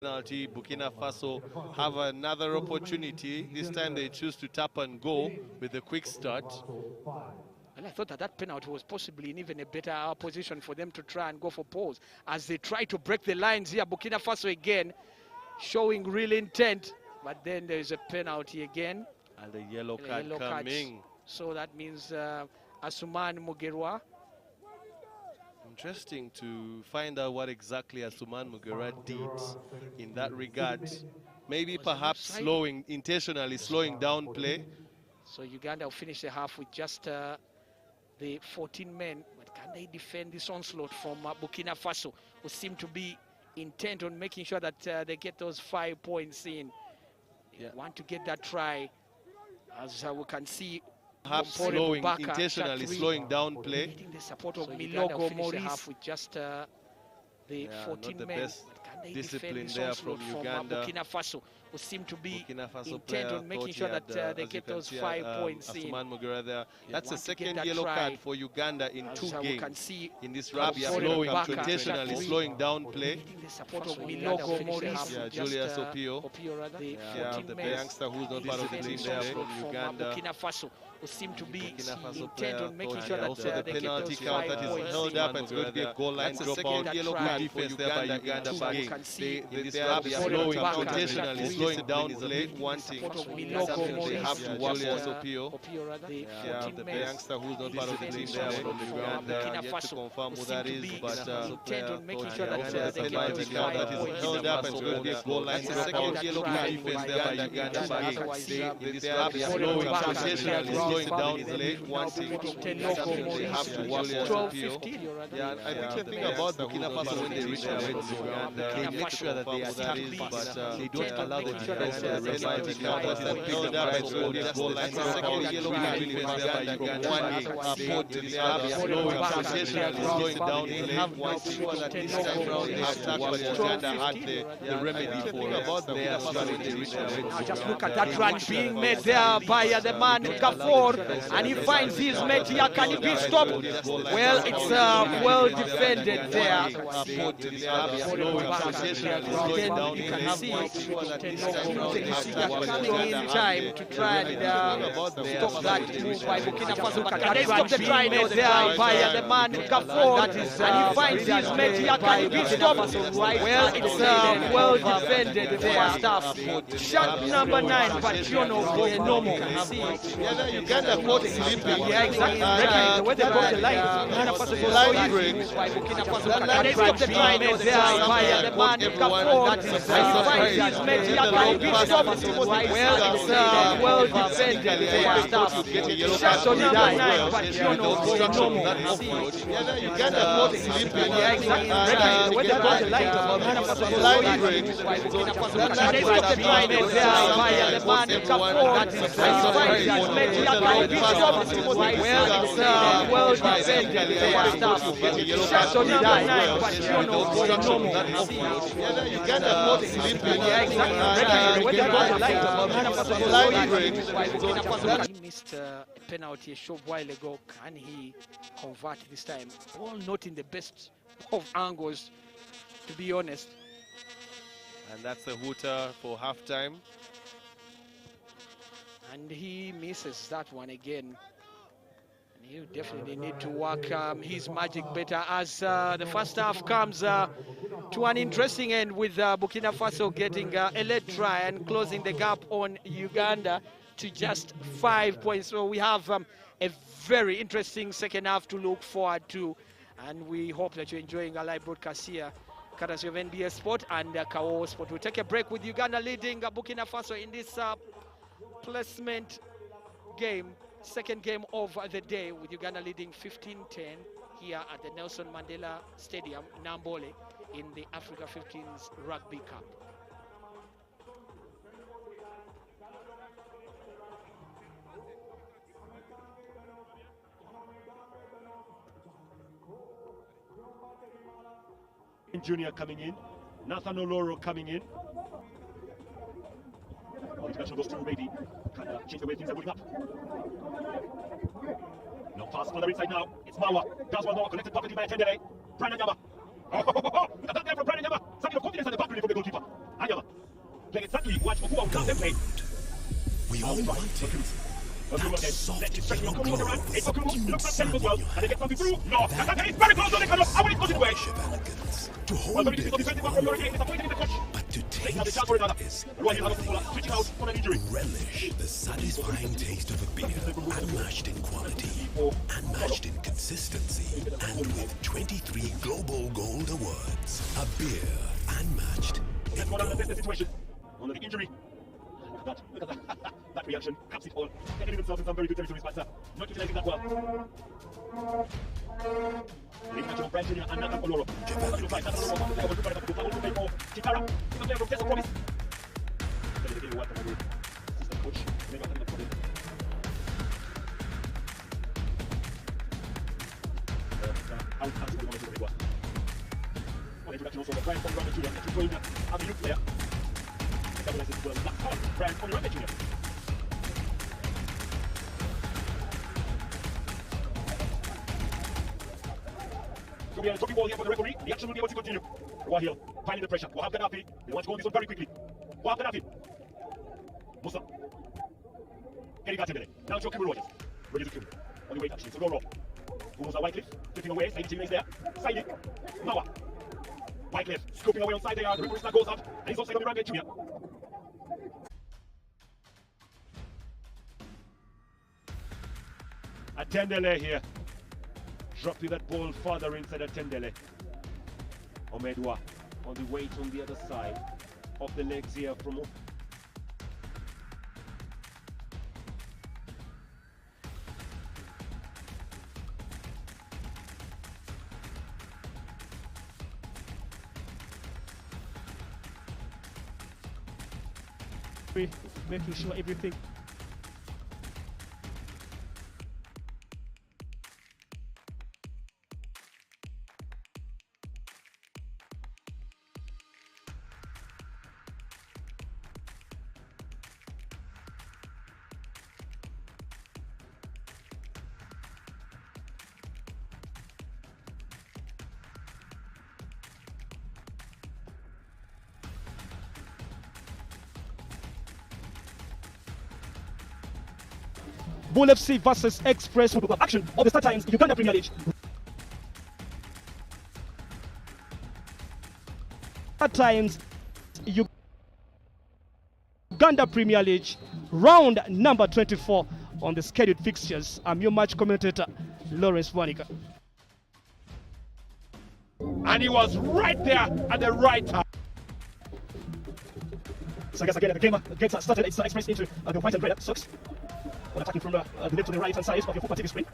Penalty. Burkina Faso have another opportunity. This time they choose to tap and go with a quick start. And I thought that penalty was possibly in even a better position for them to try and go for pause as they try to break the lines here. Burkina Faso again showing real intent, but then there's a penalty again. And the yellow card coming. So that means Asuman Mugerwa. Interesting to find out what exactly Asuman Mugerwa did in that regard. Maybe perhaps intentionally slowing down play. So Uganda will finish the half with just the 14 men. But can they defend this onslaught from Burkina Faso, who seem to be intent on making sure that they get those 5 points in? They want to get that try, as we can see. Perhaps intentionally slowing down play. Getting the support of Milogo Maurice with just the 14 men. Can they discipline defend there this from Uganda? Burkina Faso, who seem to be intent on making sure that they get those 5 points in. Mugerwa there. That's the second yellow card for Uganda in 2 games. In this rugby, intentionally slowing down play. Getting the support of Milogo Maurice. Julius Opio. The youngster who's not part of the team there from Uganda. Burkina Faso, who seem to be intent on making sure that they get penalty those count 5 that is points held up, and it's going to be a goal line dropout. Yellow card defense there by Uganda. They are intentionally slowing down play, wanting they have to work on Opio. The youngster who's not part of the team there from Uganda, yet to confirm who that is, but making sure that the penalty count that is held up, and it's going to be a goal line dropout. Yellow card defense there by Uganda. They are intentionally slowing down play, wanting they have to work on Opio. I think the thing about Burkina Faso when they reach the red zone, they make sure that they attack, but they don't allow the defense to penalty count that is held up, and so the goal line. The second yellow card defense there by Uganda. Intentionally slowing down play, wanting that this time round they attack, but Uganda had the remedy for their struggle when they reach the red zone. Just look at that run being made there by the man Gafor, and he finds his mate here. Can he be stopped? Well, it's well defended there. You can see coming in time to try and stop that move by Burkina Faso. But can they stop the try made there by the man Gafor, and he finds his mate here. Can he be stopped? Well, it's well defended there. Shot number 9, Patriono Boyenomo. Uganda caught sleeping. Yeah, exactly. The way they got the line, Burkina Faso goes line break. Burkina Faso can they stop the try made there by the man Gafor, and he finds his mate here. Can he be stopped? Well, it's well defended there. Shot number 9, Patriono Boyenomo. Uganda caught sleeping. Yeah, exactly. The way they got the line, Burkina Faso goes line break. Burkina Faso can they stop the try made there by the man Gafor, and he finds his mate here. Can he be stopped? Well, it's well defended there. Shot number 9, Patriono Boyenomo. Uganda caught sleeping. Yeah, exactly. The way they got the line, Burkina Faso goes line break. He missed a penalty a short while ago. Can he convert this time? All not in the best of angles, to be honest. And that's a hooter for halftime. And he misses that one again. And he'll definitely need to work his magic better as the first half comes to an interesting end, with Burkina Faso getting a late try and closing the gap on Uganda to just 5 points. So we have a very interesting second half to look forward to, and we hope that you're enjoying our live broadcast here, courtesy of NBS Sport and Kao Sport. We'll take a break with Uganda leading Burkina Faso in this placement game, second game of the day, with Uganda leading 15-10 here at the Nelson Mandela Stadium, Nambole, in the Africa 15s Rugby Cup. Junior coming in, Nathan Oloro coming in. International goes through, maybe can change the way things are going up. No pass further inside now. It's Mawa. Does one more connected perfectly by Tendere. Brian Nyama. Look at that guy from Brian Nyama. Something of confidence at the back from the goalkeeper. exactly what Gold. We all want it. That soft yellow glow subdued sun in your hand. Elegance. To hold it is but to taste is everything. Relish the satisfying taste of a beer, unmatched in quality, unmatched in consistency, and with 23 Global Gold Awards. A beer unmatched in gold. Under the injury. That reaction caps it all. Getting themselves in some very good territory, but not utilizing that well. The action of Brian Jr. and Nathan Oloro. Introduction also of Brian from Robert Jr. to join as a youth player. Brian from Robert Jr. So we are talking ball here for the referee. The action will be able to continue. Wahil piling the pressure. Wahab Gaddafi. They want to go this one very quickly. Wahab Gaddafi. Musa. Eric Atendele. Now Joe Rogers. Ready to kill. On the way actually. So go raw. Musa Wycliffe. Flipping away. Saidi Chimney is there. Saidi. Mawa. Wycliffe. Scooping away on side there. The referee goes out. And he's offside on the Rangate Junior. Atendele here. Dropping that ball further inside Atendele. Omedwa on the weight on the other side of the legs here from making sure everything Bull FC versus Express action of the Star Times Uganda Premier League. Star Times Uganda Premier League, round number 24 on the scheduled fixtures. I'm your match commentator, Lawrence Wanika. and he was right there at the right time. So I guess again the game gets started. It's Express into the white and red socks. Attacking from the left to the right hand side of your football TV screen.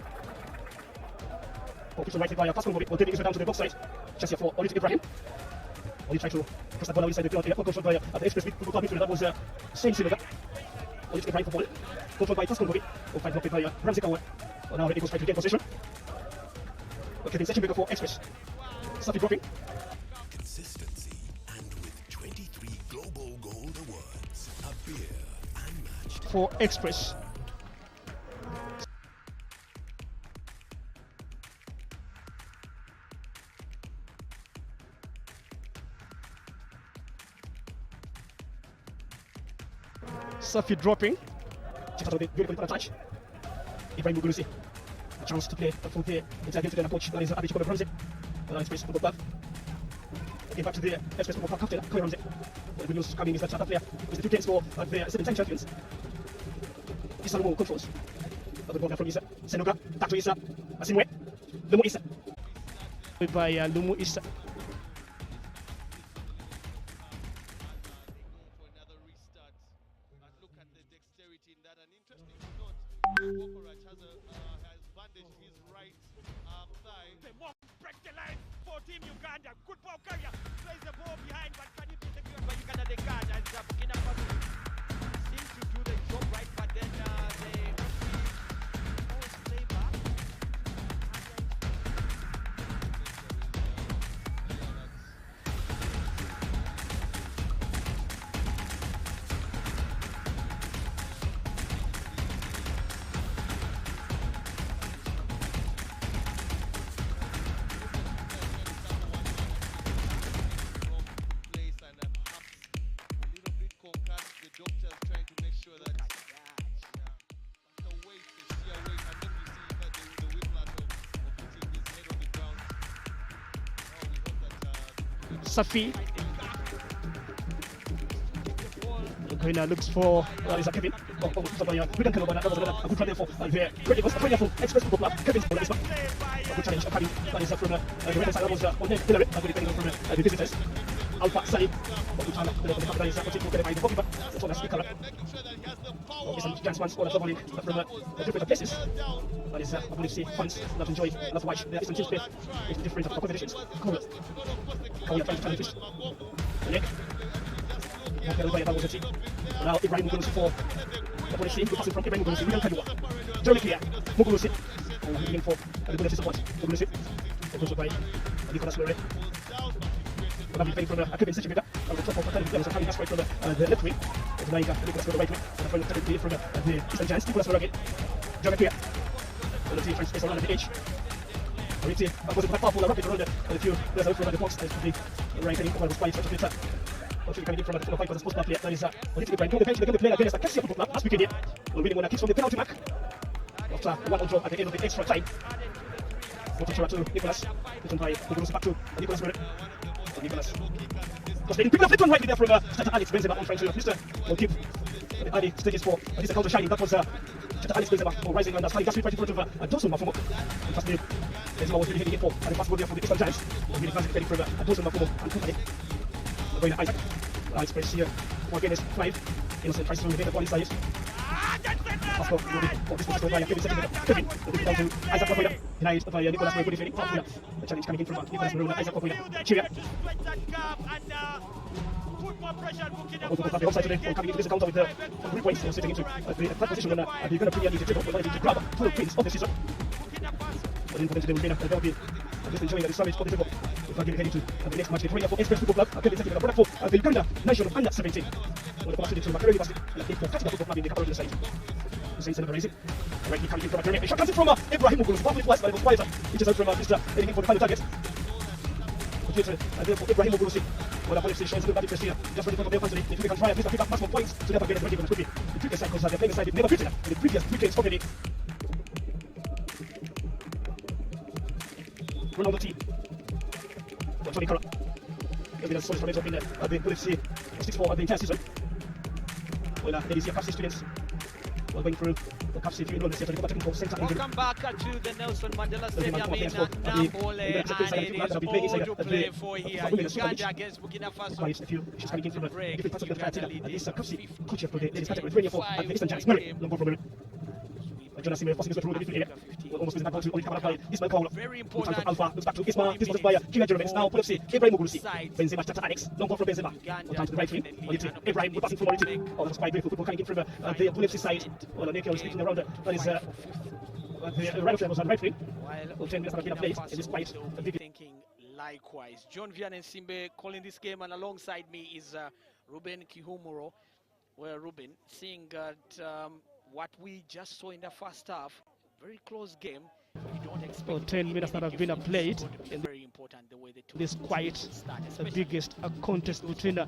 Push right by Pascal Mobi. Will down to the box side. Chance here for Ollie Ibrahim. Ollie trying to cross that ball inside the field. Controlled by the Express midfielder. That was Shane Sinaga. Ollie Ibrahim for ball. Controlled by Pascal Mobi. Fight blocked by Ramsey Kawa. Now ready to strike to gain possession. Okay, the session maker for Express. Safi dropping. Consistency and with 23 Global Gold Awards. A beer unmatched For Express. Safi dropping. Check out the beautiful touch. Ibrahim Mugurusi. A chance to play from there. It's against the approach. That is Abiy Kobe Ramsey. Express football club. Again back to the Express football club captain, Kobe Ramsey. The good news coming is that South player is the 2 games for the 7-time champions. Issa Lumo controls. The ball from Issa. Senoga. Back to Issa. Asinwe. Lumo Issa. By Lumo Issa. Wokorach has bandaged his right thigh. Break the line for Team Uganda. Good ball carrier. Plays the ball behind, but can you take the field by Uganda? The guard and Burkina Faso seem to do the job right, but then they always play back. Place and Safi. Burkina looks for Kevin. We can cover that was a good run for there. It was a wonderful express football club. Kevin's ball is a good challenge coming. That is from the right side was on the Hillary. Depending from the visitors. Alpha Sally. That is what you get by the goalkeeper. So that's the some chance once or from different places. That is, I believe, see fans that enjoy, that watch the Eastern teams play in different competitions. Cool. How we are trying to challenge this. Nick. Now Ibrahim Mugurusi for the police team, passing from Ibrahim Mugurusi, William Kadua. Jeremy Clear, Mugurusi, looking for the police support. Mugurusi, also by Nicolas Lure. Probably playing from a Kevin Sechimega, on the top of the players, coming right from the left wing. Nicolas Lure right wing, and from the from the Eastern Giants, Nicolas Lure again. Jeremy Clear. The team tries to space around the edge. Oriti, opposite by powerful, rapid around the few players out from the box, and the right heading over the spine, to the what you can get from the fight for the sports player. That is what you can do. The bench, the player against the Cassia football club. As we can get, we're winning one kicks from the penalty mark. After one on draw at the end of the extra time. What to Nicolas. Written by Mugurusi back to Nicolas. Nicolas. Because they picked up the one right there from Tata Alex Benzema on trying to Mr. Will keep the early stages for this account of shining. That was Tata Alex Benzema rising on the slightly gas right in front of Dawson Mafumo. First name, Benzema was really hitting it for and the pass goal there for the Eastern Giants. Really classic from Dawson Mafumo and company. Going to Isaac. Express here. Again is 5. Innocent tries to evade the ball inside. Pass for this was by Kevin Sechimega. Kevin will down to Isaac Wakoya. Denied by Nicolas Murray defending. The challenge coming in from Nicolas Murray. Isaac Wakoya. Chiria. The offside today coming into this encounter with the 3 points sitting into the third position in the Uganda Premier League table. We're to grab 12 wins of the season. But in potential they will be just enjoying the savage of the table. We're heading to the next match. The for Express Football Club. Kevin Sechimega product for the Uganda national under 17. We're going to Macquarie University. They're for Fatima Football Club in the capital of the state. The Saints celebrating. Right, he coming in from a shot comes in from Ibrahim Mugurusi. Powerfully twice, but it was quieter. He just out from Mr. heading in for the final target. Therefore, Ibrahim Mugurusi. Well, the police station is good body here. Just ready for the opponent. If we can try at least pick up maximum points to never get it ready, could be the previous cycles that they're playing aside. They've never beaten in the previous 3 games already. Ronaldo T. Tony Kara. There'll be a source from it up in the police 6-4 of the entire season. Well, there is your CAPC students. Well, going through the CAPC 3 enrollment center. Welcome back to the Nelson Mandela Stadium in Napoli, and it is all to play for here. Uganda against Burkina Faso. She's coming in from different parts of the field. This CAPC coach for the category 3 and the Eastern Giants. Murray, long ball from Jonas Sime passing through the midfield area. Almost losing that ball to only covered by Ismail Kaula. Very important. Alpha looks back to Ismail. This was by Kinga Jeremy. Now pull up see Ibrahim Mugurusi. Benzema Tata Alex. Long ball from Benzema. On to the right wing. Ibrahim passing from Oriti. Oh, that's quite beautiful football coming in from the Bullet side. Well, Nico is speaking around. That is the right of them was on right wing. Well, 10 minutes have been played. It is quite thinking likewise. John Vianney Simbe calling this game, and alongside me is Ruben Kihumuro. Well, Ruben, seeing that what we just saw in the first half, very close game. We don't expect 10 minutes that have been played. Very important the way the two this quite the biggest contest between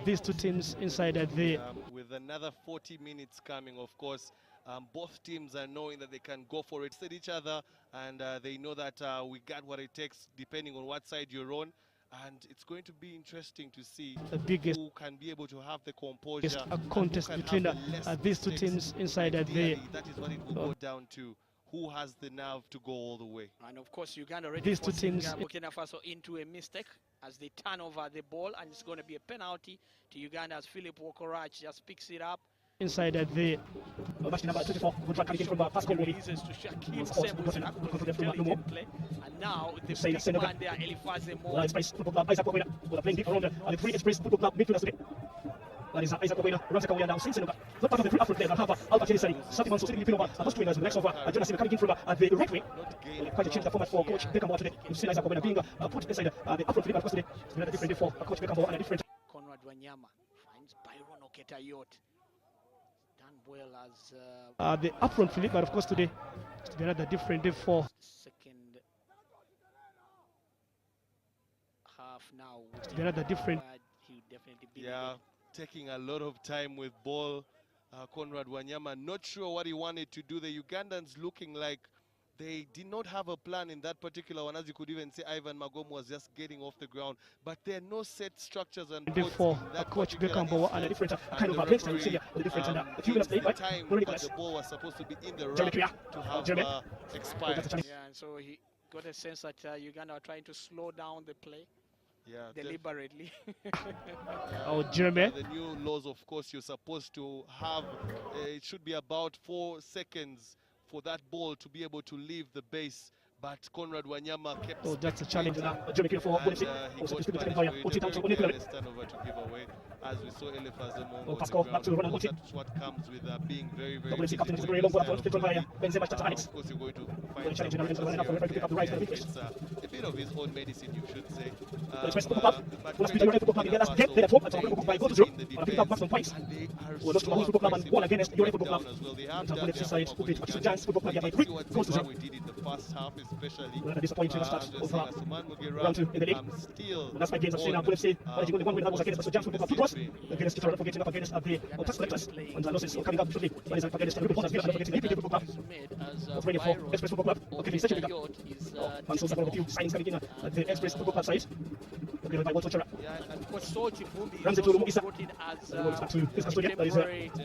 these two teams inside the. With another 40 minutes coming, of course, both teams are knowing that they can go for it, set each other, and they know that we got what it takes depending on what side you're on. And it's going to be interesting to see the biggest who can be able to have the composure. A contest between these two teams inside the. That is what it will go down to. Who has the nerve to go all the way? And of course, Uganda ready these for two teams Burkina Faso into a mistake as they turn over the ball, and it's going to be a penalty to Uganda as Philip Wokorach just picks it up. Inside the match number 24, good run coming in from Pascal Roby. To Shaquille Sembo play. And now the big man there, Elifaze Mo. Express Football Club, Isaac Wawena, will playing deep around the 3 Express Football Club midfielders today. That is Isaac Wawena, runs away now, since not part of the 3 African players that have Alpha Chelisari, Sati Manso sitting in over, those winners with the next over, Jonas coming in from the right wing. Quite a change the format for Coach Beckham today. You've seen Isaac Wawena being put inside the Afro Philippe, of course today. It's been a different day for Coach Beckham and a different. Conrad Wanyama finds Byron Oketayot. Well as the upfront Philippe, but of course today it's to be another different day for second half now. It's to be another different. Taking a lot of time with ball. Conrad Wanyama not sure what he wanted to do. The Ugandans looking like they did not have a plan in that particular one. As you could even see, Ivan Magom was just getting off the ground. But there are no set structures and before coach Bekambo and a different kind of against the different a few minutes later, time that the ball was supposed to be in the run to have expired. Yeah, and so he got a sense that Uganda are trying to slow down the play. Yeah, deliberately. Oh, Jeremy. The new laws, of course, you're supposed to have, it should be about 4 seconds for that ball to be able to leave the base. But Conrad Wanyama kept. Oh, that's a challenge now. Jeremy for he got punished for it. A very turnover to give away. As we saw Eliphaz Omongo, that's what comes with being very, very busy. Of course, you're going to find some it's a bit of his own medicine, you should say. But in the defense, and they are so aggressive down as well. They have done their homework with Uganda. See what we did in the first half, especially. Disappointing start of round 2 in the league. That's my games of Sina FC. The one win was against the Giants Football Club against Kitara for getting up against the tax collectors. And the losses coming up shortly. That is against the Rugby against the Football Club. Of Radio 4 Express Football Club. Okay, the second and so a few signs coming in at the Express Football Club side. Okay, by Walter Chara. Ramsey to Lumisa. Back to his custodian. That is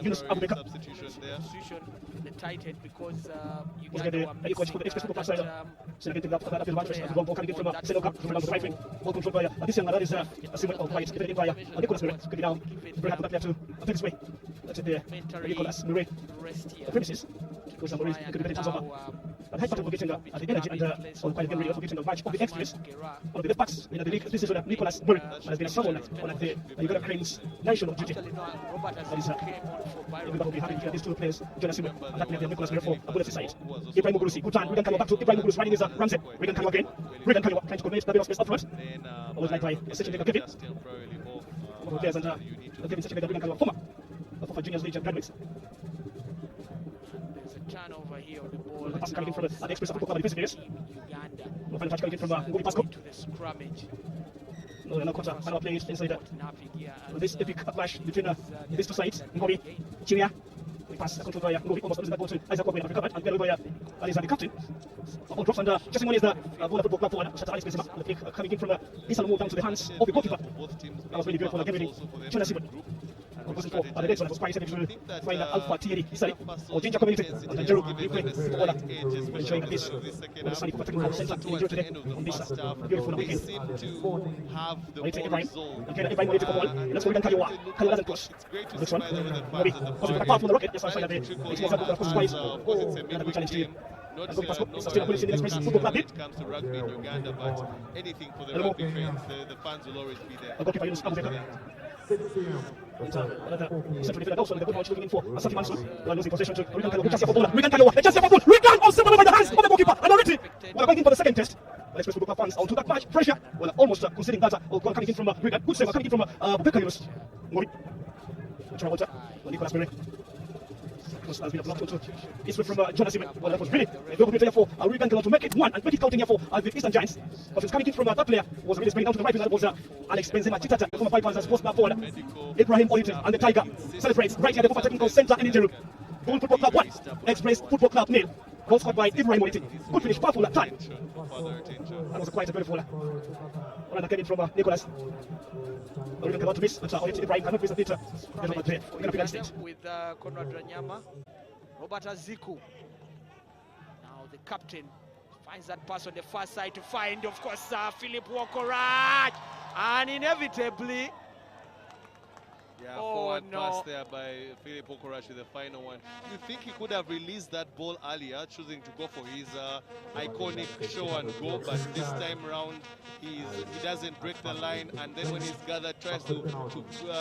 Yunus Abubakar. Substitution the tight head because Uganda were coach for the Express Football Club side. Celebrating that the ball coming in from Senegal from the right wing. Ball controlled by this young man. That is a symbol of white. Given in by Nicholas Murray. Good down. Bring up that player to this way. That's it there. Nicholas Murray. The premises. Because Murray could be over. And high part of forgetting the energy and quite again forgetting the match of the experience. One of the best backs in the league. This is Nicholas Murray has been someone on the Uganda Cranes national duty. That is everybody will be having here these two players. Jonas Simon and that player Nicholas Murray for Abula's side. Ibrahim Mugurusi. Good time. We can come back to Ibrahim Mugurusi running his Ramsey. We can come again. We can come trying to commit the bit of space up front. Always like by essentially Kevin. One of the players and Kevin essentially we can come former Juniors League graduates. There's a turnover here on the ball. The pass coming in from the Express Football Club defensive areas. Uganda. No final touch coming in from Ngobi Pasco. To the scrummage. No, they're not quarter. Final play inside this epic clash between these two sides. Ngobi, Chiria. We pass control by Ngobi, almost losing that ball to Isaac Kwame and recovered. And by Aliza, the captain. All drops and Justin One is the ball football club forward. Shatta Alice Benzema. The kick coming in from Issa Lumu down to the hands of the goalkeeper. That was really good for the game reading. Jonas Simon. Opposite for the next one was quite able to find Alpha Thierry Isari or Ginger Community and the Jeru enjoying this on the sunny technical center in Jeru today on this beautiful weekend. Later Ibrahim, again Ibrahim will take the ball. Let's go again Kayowa doesn't cross. This one, Mobi, was back from the rocket. Yes, I find that it's more than twice. Another good challenge to him. Not when it comes to rugby in Uganda, but anything for the rugby fans, the fans will always be there. Central defender also the good watch looking in for Asafi Mansour. Losing possession to Rigan Kayowa. Rigan Kayowa. The chance for ball. Rigan also by the hands of the goalkeeper. And already we are going in for the second test. Express Football fans onto that match pressure. Well, almost conceding that goal coming in from Rigan. Good save coming in from Beka Yunus. Ngobi. Walter. Nicholas Murray. Has been blocked onto it's from Jonas Simon. Well, that was really a good player for Rigan Kayowa to make it one and make it counting here for the Eastern Giants. But it's coming in from that player was really spraying down to the right. That was Alex Benzema Chitata from the Vipers as post back forward. Ibrahim Olite and the Tiger celebrates right here at the Football Technical Center in Injeru. Goal Football Club 1, Express Football Club 0. Goal scored by Ibrahim Olite. Good finish, powerful at time. That was quite a beautiful one came in from Nicholas. We're going to miss, but Ibrahim cannot miss a bit. With Conrad Wanyama, Robert Aziku. Now the captain finds that pass on the far side to find, of course, Philip Wokoraj. And inevitably, forward pass there by Philip Okorachi, the final one. You think he could have released that ball earlier, choosing to go for his iconic show and go, but this time round he doesn't break the line, and then when he's gathered tries to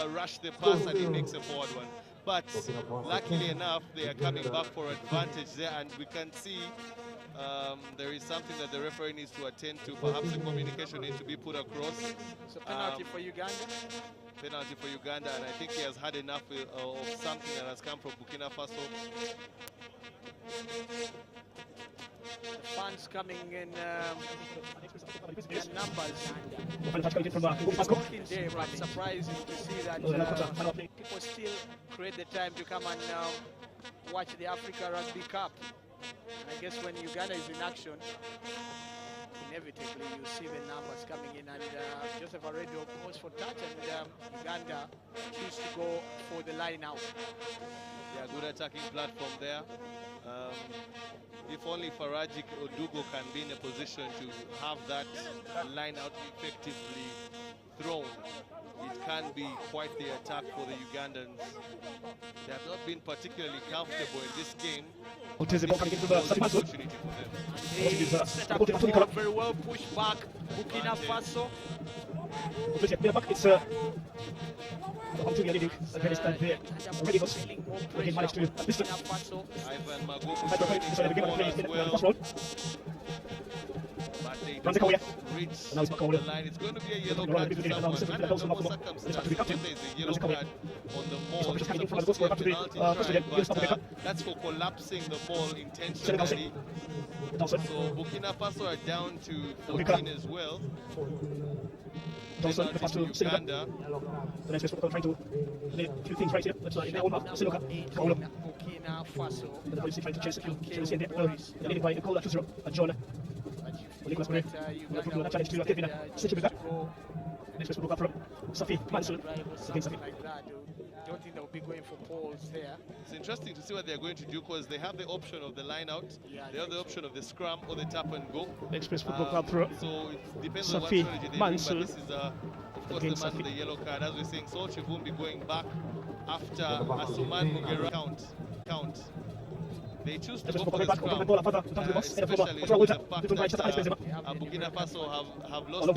rush the pass and he makes a forward one. But luckily enough, they are coming back for advantage there, and we can see there is something that the referee needs to attend to. Perhaps the communication needs to be put across. So penalty for Uganda. Penalty for Uganda, and I think he has had enough of something that has come from Burkina Faso. The fans coming in numbers. Working day, but surprising to see that people still create the time to come and watch the Africa Rugby Cup. And I guess when Uganda is in action, inevitably you see the numbers coming in, and Joseph Aredo goes for touch, and Uganda choose to go for the line out. Yeah, good attacking platform there. If only Faraji Odugo can be in a position to have that line out effectively thrown, it can be quite the attack for the Ugandans. They have not been particularly comfortable in this game. This is an opportunity for them. They set up the ball very well, push back Burkina Faso. It's already managed to Ivan Magobu showing the ball as well. But they do not reach the line. It's going to be a yellow card to someone. Under normal circumstances, if there's a yellow card on the ball, it's supposed to be a penalty try, but that's for collapsing the ball intentionally. So Burkina Faso are down to 14 as well. Johnson, the pass to Uganda. The next person trying to lay a few things right here. That's in their own half. Sinuka, Burkina Faso. The police trying to chase a few changes in there. They're leading by Nicole 2-0. John. Nicholas Murray. That challenge to Kevin Sechibika. Next person broke up from Safi Mansour. Against Safi. I don't think they'll be going for balls there. It's interesting to see what they're going to do, because they have the option of the line out, they have the option of the scrum or the tap and go. Express Football Club Pro. So it depends on what Safi strategy they Mansour. do, but this is of course the man with the yellow card. As we're saying, Sol Chivumbi going back after Asuman Mugera count. They choose to go for the scrum, especially with the fact that Burkina Faso have lost their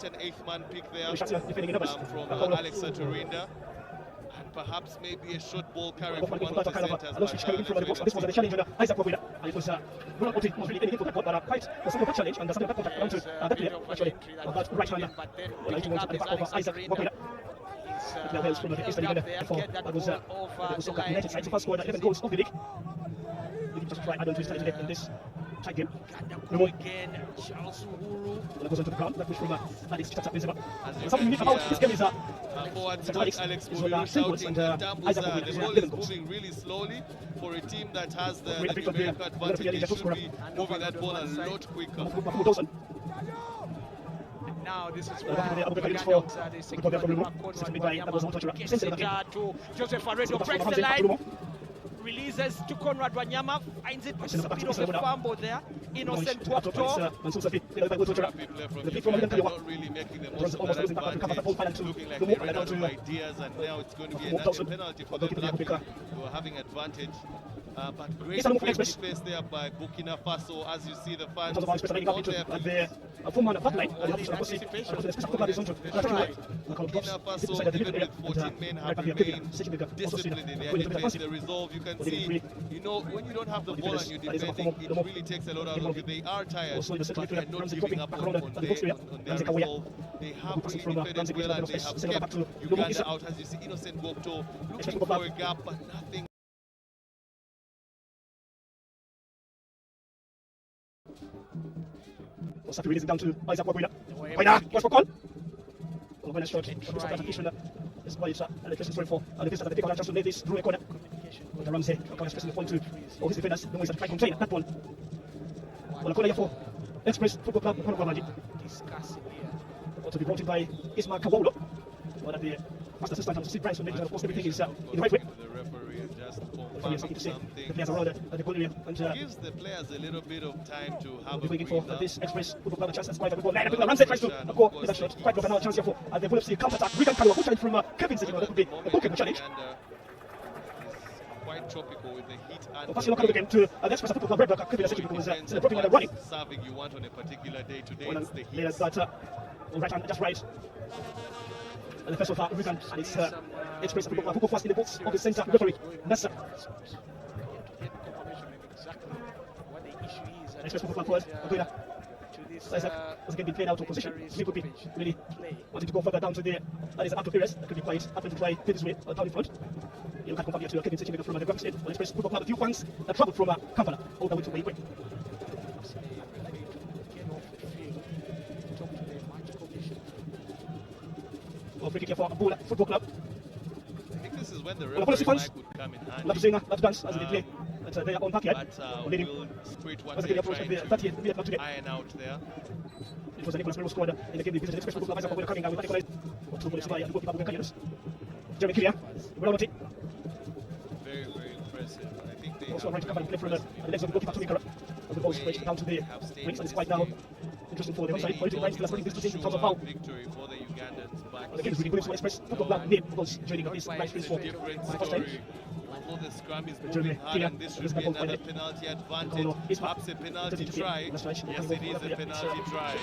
an eighth-man pick there from Alex Turinda. And perhaps maybe a short ball carry from one of the centers. This was the challenge on Isaac Wabida, and it was not really anything for that, but quite a simple challenge, and the second contact down to the player, actually, that right hand, at the back of Isaac Wabida. Now Wales from the Eastern Uganda before that was Soccer United side. So far scored 11 goals of the league. Looking just to try add-on to his strategy in this tight game. No again, Charles Uhuru. That goes into the ground. That push from Alex Benzema. Something unique about this game is Alex Mubiru shouting Dambuza. The ball is moving really slowly for a team that has the numerical advantage. They should be moving that ball a lot quicker. Now this is where they secure the corner. Gets it to Joseph Aredo, breaks the line, releases to Conrad Wanyama, finds it with a bit of a fumble there. Innocent Wakto. Not really making the most of that advantage, looking like they ran out of ideas, and now it's going to be a penalty for the Black people who are having advantage. But great defense there by Burkina Faso, as you see the fans on their Burkina Faso, even with 14 men, have remained disciplined in their defense. The resolve, you can see, when you don't have the ball and you're defending, it really takes a lot out of you. They are tired, but they're not giving up on their resolve. They have really defended well, and they have kept Uganda out. As you see, Innocent Wakto looking for a gap, but nothing. Safi releases down to Isaac Wabida. What's for call? When a shot, this boy is electricity story for the defense at the pick on chance to lay this through a corner. But the Ramsey, pressing the point to all his defenders. The boys are trying to contain that ball. Well, a corner here for Express Football Club. To be brought in by Ismail Kawolo. One of the fast assistant to see Bryson making sure of course everything is in the right way. The referee just confirming something. The players around the goal area and gives the players a little bit of time to have a waiting breather. for this Express Football Club chance. That's quite a good ball. Ramsey tries to go with that shot. Quite another chance here for the Bullets counter attack. Regan Kalua, good challenge from Kevin Sechibika. That could be a Pokemon challenge. Quite tropical with the heat and passing local again to the Express Football Club. Red Block. Kevin Sechibika was celebrating on the running. Serving you want on a particular day. Today it's the heat. There's that right hand just right. And the first one for Regan, and it's Express Football Club fast in the box of the centre referee. That's Express Football Club forward. Isaac has again been played out of position. He could be really wanting to go further down to the outer areas. That could be quite happy to try this way down in front. You can confirm here to Kevin Sechibika from the ground state. Express Football Club, a few points that traveled from Kampala all the way to Wayne. Free kick here for Bula Football Club. I think this this is when the Well, policy referee funds. mic would come in Love handy. to love to dance as they play at their own backyard. But Leading we'll straight what as they're they approach trying the 30th minute of to today. iron out there. It was a Nicholas Mero squad in the game. They visited Express Football Club as coming out with Nicholas. Two goals by the goalkeeper Burkina. Jeremy Kiria. Well, Very, very impressive. I think they also have right to cover and play from the legs of the goalkeeper Tommy. The ball stretched down to the wings and it's quite now interesting for the outside. Quality lines plus putting this to in terms of foul. victory for the Ugandans, but The game is really good for Express Football Club name because joining this match it's for a different the first time. story. Although the scrum is Jeremy moving hard, Kiria and this is should be back on another Friday. penalty advantage. Perhaps a penalty try. Yes, it is a penalty try.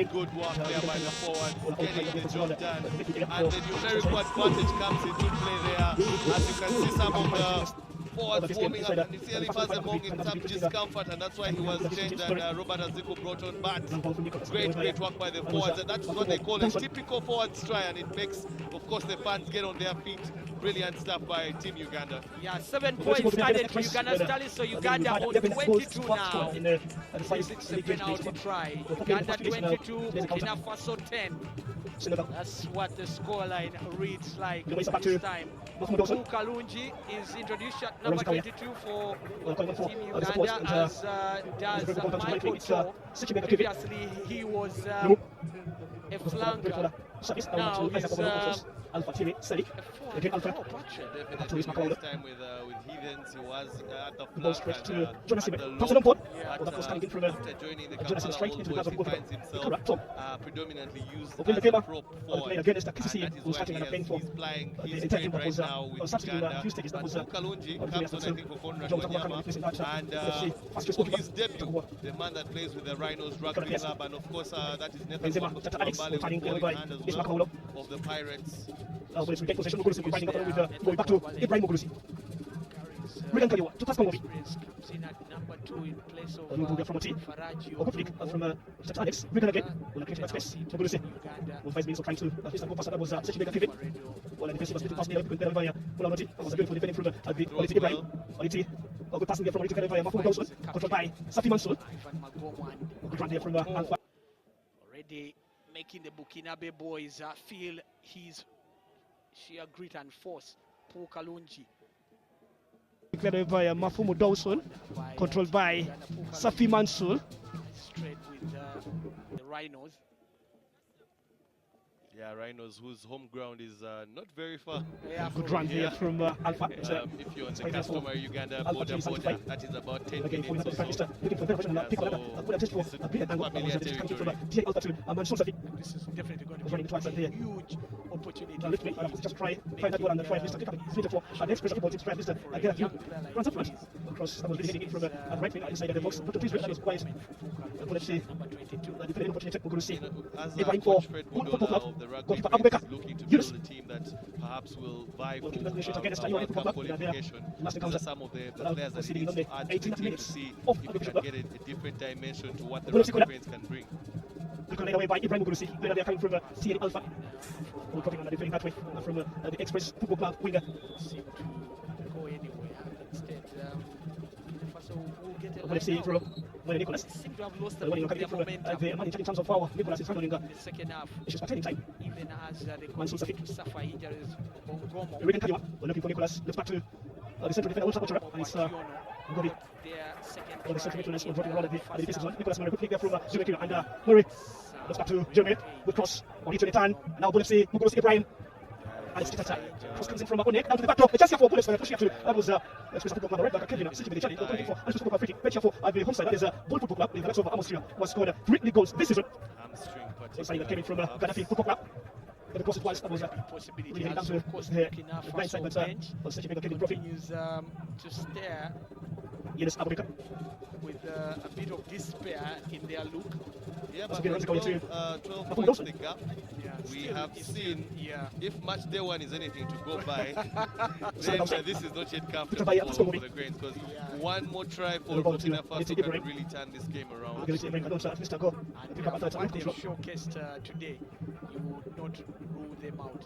Good work there by the forwards, getting the job done. And the numerical advantage comes into play there. As you can see, some of the forwards warming up, and it's really among in some discomfort, and that's why he was changed, and Robert Aziko brought on Bat. Great work by the forwards, and that's what they call a typical forwards try, and it makes, of course, the fans get on their feet. Brilliant stuff by Team Uganda. Yeah, 7 points added to Uganda Stars, so Uganda on 22 now. This is a penalty try. Uganda 22, Burkina Faso 10. That's what the scoreline reads like this time. Kalunji is introduced at number 22 for Team Uganda, as does Michael Cho. Previously, he was a flanker. Now he's Alpha TV, Sadiq. Again, Alpha. Definitely this time with Heathens, he was at the Ball flank stretched and to Jonas at the Simon. low. Passes on board. But, Well, that was coming in from after joining the Jonas Kampala straight into the All hands Boys, of he finds goalkeeper. himself Correct. predominantly used Opening as the a paper. prop Playing forward. against the And KCC, that is who's what starting he and playing for he's playing the his entire game team right was now with substitute Uganda. few stages. That But was Kalunji comes on, I think, for Conrad John Wanyama. And for his debut, the man that plays with the Rhinos Rugby Club, and of course that is Nathan Bambale with ball in hand as well of the Pirates. Well, it's regained possession. Mugurusi winding up with going back to Ibrahim Mugurusi. Brilliant Kaliwa to pass Kongobi. comes in at number 2 in place of Move from Oti. Faraji. Or flick from Alex. Bring it again. Will create that space. Mugurusi. Will find means of trying to at least go past that was such a big pivot. Well, the defensive was past there with Delvaya. Mulauti. That was a beautiful defending through the Quality Ibrahim. Quality. Good passing there from Quality Delvaya. Mafu Dawson. Controlled by Safi Mansour. Good run there from Alpha. Already making the Burkinabe boys feel his sheer grit and force. Paul Kalunji. Declared by Mafumu Dawson, controlled by Safi Mansour. Straight with the Rhinos. Yeah, Rhinos, whose home ground is not very far. Yeah, Good run here from Alpha. If you're on the customer Uganda border, that is about 10 Again, minutes or so. looking for very pick up a test for a brilliant angle. Familiar Coming from territory. Alpha to Mansour Safi. This is definitely going Running to twice be at a the huge opportunity. lift me. Just try find that ball and then try Mr. Pick up. It's for an express football team. Try Mr. Get a few runs up front. Across, that was really hitting it from the right wing inside the box. But please, that was quiet. Let's see. The defending opportunity. We're going to see. As Ibrahim for Fred football Budola club. of the rugby Goalkeeper Pirates Abubakar. is looking to Yunus. build a team that perhaps will vie for Well, against World Ivory Cup Club. qualification. Last These are some of the players that proceeding need on the to add to the 18th team to minutes see of if the we can Club. get a different dimension to what the Well, rugby Sikula. Pirates can bring. Led away by Ibrahim Mugurusi. They are coming from CN Alpha. We're coming on the defending that way from the Express Football Club winger. Seem to go anywhere. Instead, Faso will get a Let's see line from out. Nicholas. Seem to have lost a The one bit of coming their from momentum the man in terms of power. Nicholas is handling in the second half, issues by time. even as they Mansour Safi. continue to suffer injuries. Bongomo, Regan Kaliwa. We're looking for Nicholas. Let's back to the central defender, Ultra Ultra. And it's Ngobi. their second On the central try midfielders, we're in dropping around the at the defensive first zone. half. Nicholas Murray, quick there from Jeremy and Murray. Let's back to Jeremy. Good cross. On each turn. Now Bullets Mugurusi Ibrahim. And it's Tata. Cross comes in from Onek down to the back door. The chance here for Bullets when pushing up to that was Express Football Club, the right back Kevin. Sitting with the Charlie. Looking for Express Football Club free kick. For the home side. That is Bull Football Club. The likes of Amos Trio was scored 3 league goals this season. Hamstring Inside that came particularly. from Gaddafi Football Club. The cross twice. That was Possibility really heading down has, to of course, the Burkina right side, Faso but bench was such a big Trophy. continues to stare Yes, Abubakar. with a bit of despair in their look. Yeah, That's but a good run to go 12 Mafumu points Dawson. the gap. Yeah, We still- have it's seen still- yeah. if match day one is anything to go by, then this is not yet comfortable By for the Grains, because one more try for Well, Burkina it's Faso Ibrahim. can really turn this game around. Okay, let's see. Mr. Go. And Pick up at what they've the showcased today, you would not rule them out.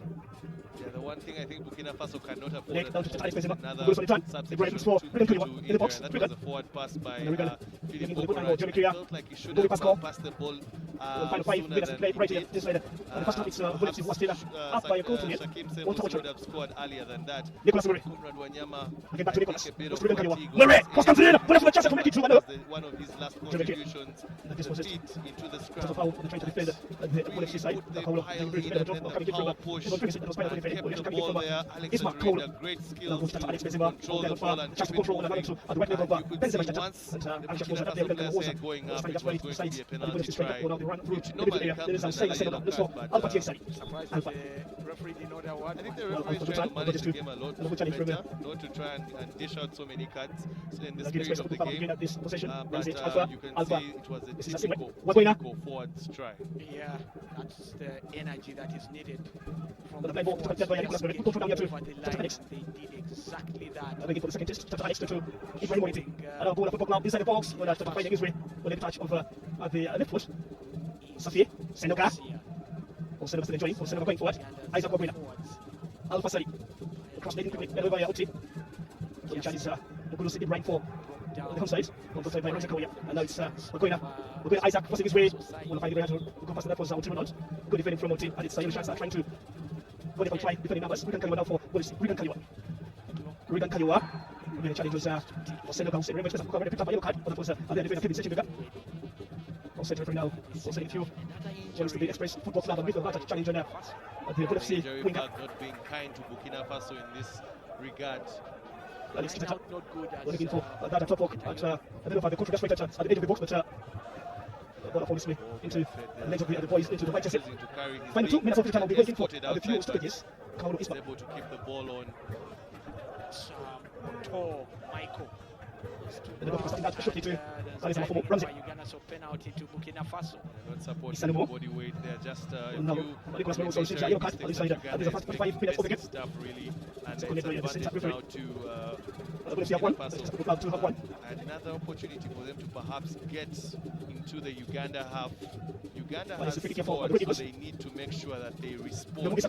Yeah, the one thing I think Burkina Faso cannot afford Next, down to is Alex Benzema. another Goes for the turn. Ibrahim substitution for to Regan Kaliwa injury, in the box. and that Regan. was a forward pass by Regan. Philip Giving the good angle, Bogaraj. Jeremy I Kiria. felt like he should Goalie have pass call. passed the ball final 5 minutes to play right here. This side. The first half, it's Bullets was still up by a goal to me. One touch. would have scored earlier than that. Nicholas Murray. Conrad Wanyama Again back to Nicholas. a bit Goes of to Ruben fatigue Kaliwa. Murray! on Cross comes in! Wait for the chance to make it through. one of his last contributions. The feet into the scrum. Foul. They're trying to defend the Bullets side. The power push. Kept the ball there. Alex Aturina, great skills to control the ball and keep it moving. And you could see once the Burkina Faso player going up, it was going to be a penalty try. Which normally comes with a yellow card, but Surprised that the referee did not award. I think the referee is trying to manage the game a lot better, not to try and dish out so many cards in the spirit of the game. But you can see it was a typical forwards try. Yeah, that's the energy that is needed from the the play ball forwards. to Nicholas Murray. Over the line, They did exactly that. Waiting for the second test. Touch Alex to Ibrahim Moiti. And a ball of football now inside the box. But after finding his way, with a touch of the left foot. Safi, Senoka. Or Senoka still enjoying. Or Senoka going forward. Isaac Wabwina. Alpha Sali. Cross leading quickly. Over Oti. So the challenge is the good Ibrahim for on the home side. On the side by Ramsey Koya. And now it's Wabwina. Isaac crossing his way. One of the Ibrahim to go past that was Oti Ronald. Good defending from Oti. And it's Yellow Sharks are trying to go there and try defending numbers. Regan Kaliwa now for Regan Kaliwa. Regan Kaliwa. The challenge was for Senoka. Remember, just already picked up a yellow card. But that was the defender Kevin Sechenga. Also, referee now. Also, if you want to be Express Football Club and with that challenge on the UFC winger. Not being kind to Burkina Faso in this regard. Not good as looking for that top walk at I don't know if the country just at the edge of the box, but the ball up this way into the legs of the boys into the right chest. Final 2 minutes of the time will be waiting for the few stoppages. Kaolo Isma able to keep the ball on. Michael. And the goal starting that shortly to Ramsey. Uganda, so penalty to Burkina Faso. Not supporting the body weight, they're just a Nicholas Murray also sees a yellow card on this side. And there's a 45 minutes over again. Stuff really, and Second it's an the advantage referee. now to Burkina Faso. and another opportunity for them to perhaps get into the Uganda half. Uganda has scored, so they need to make sure that they respond with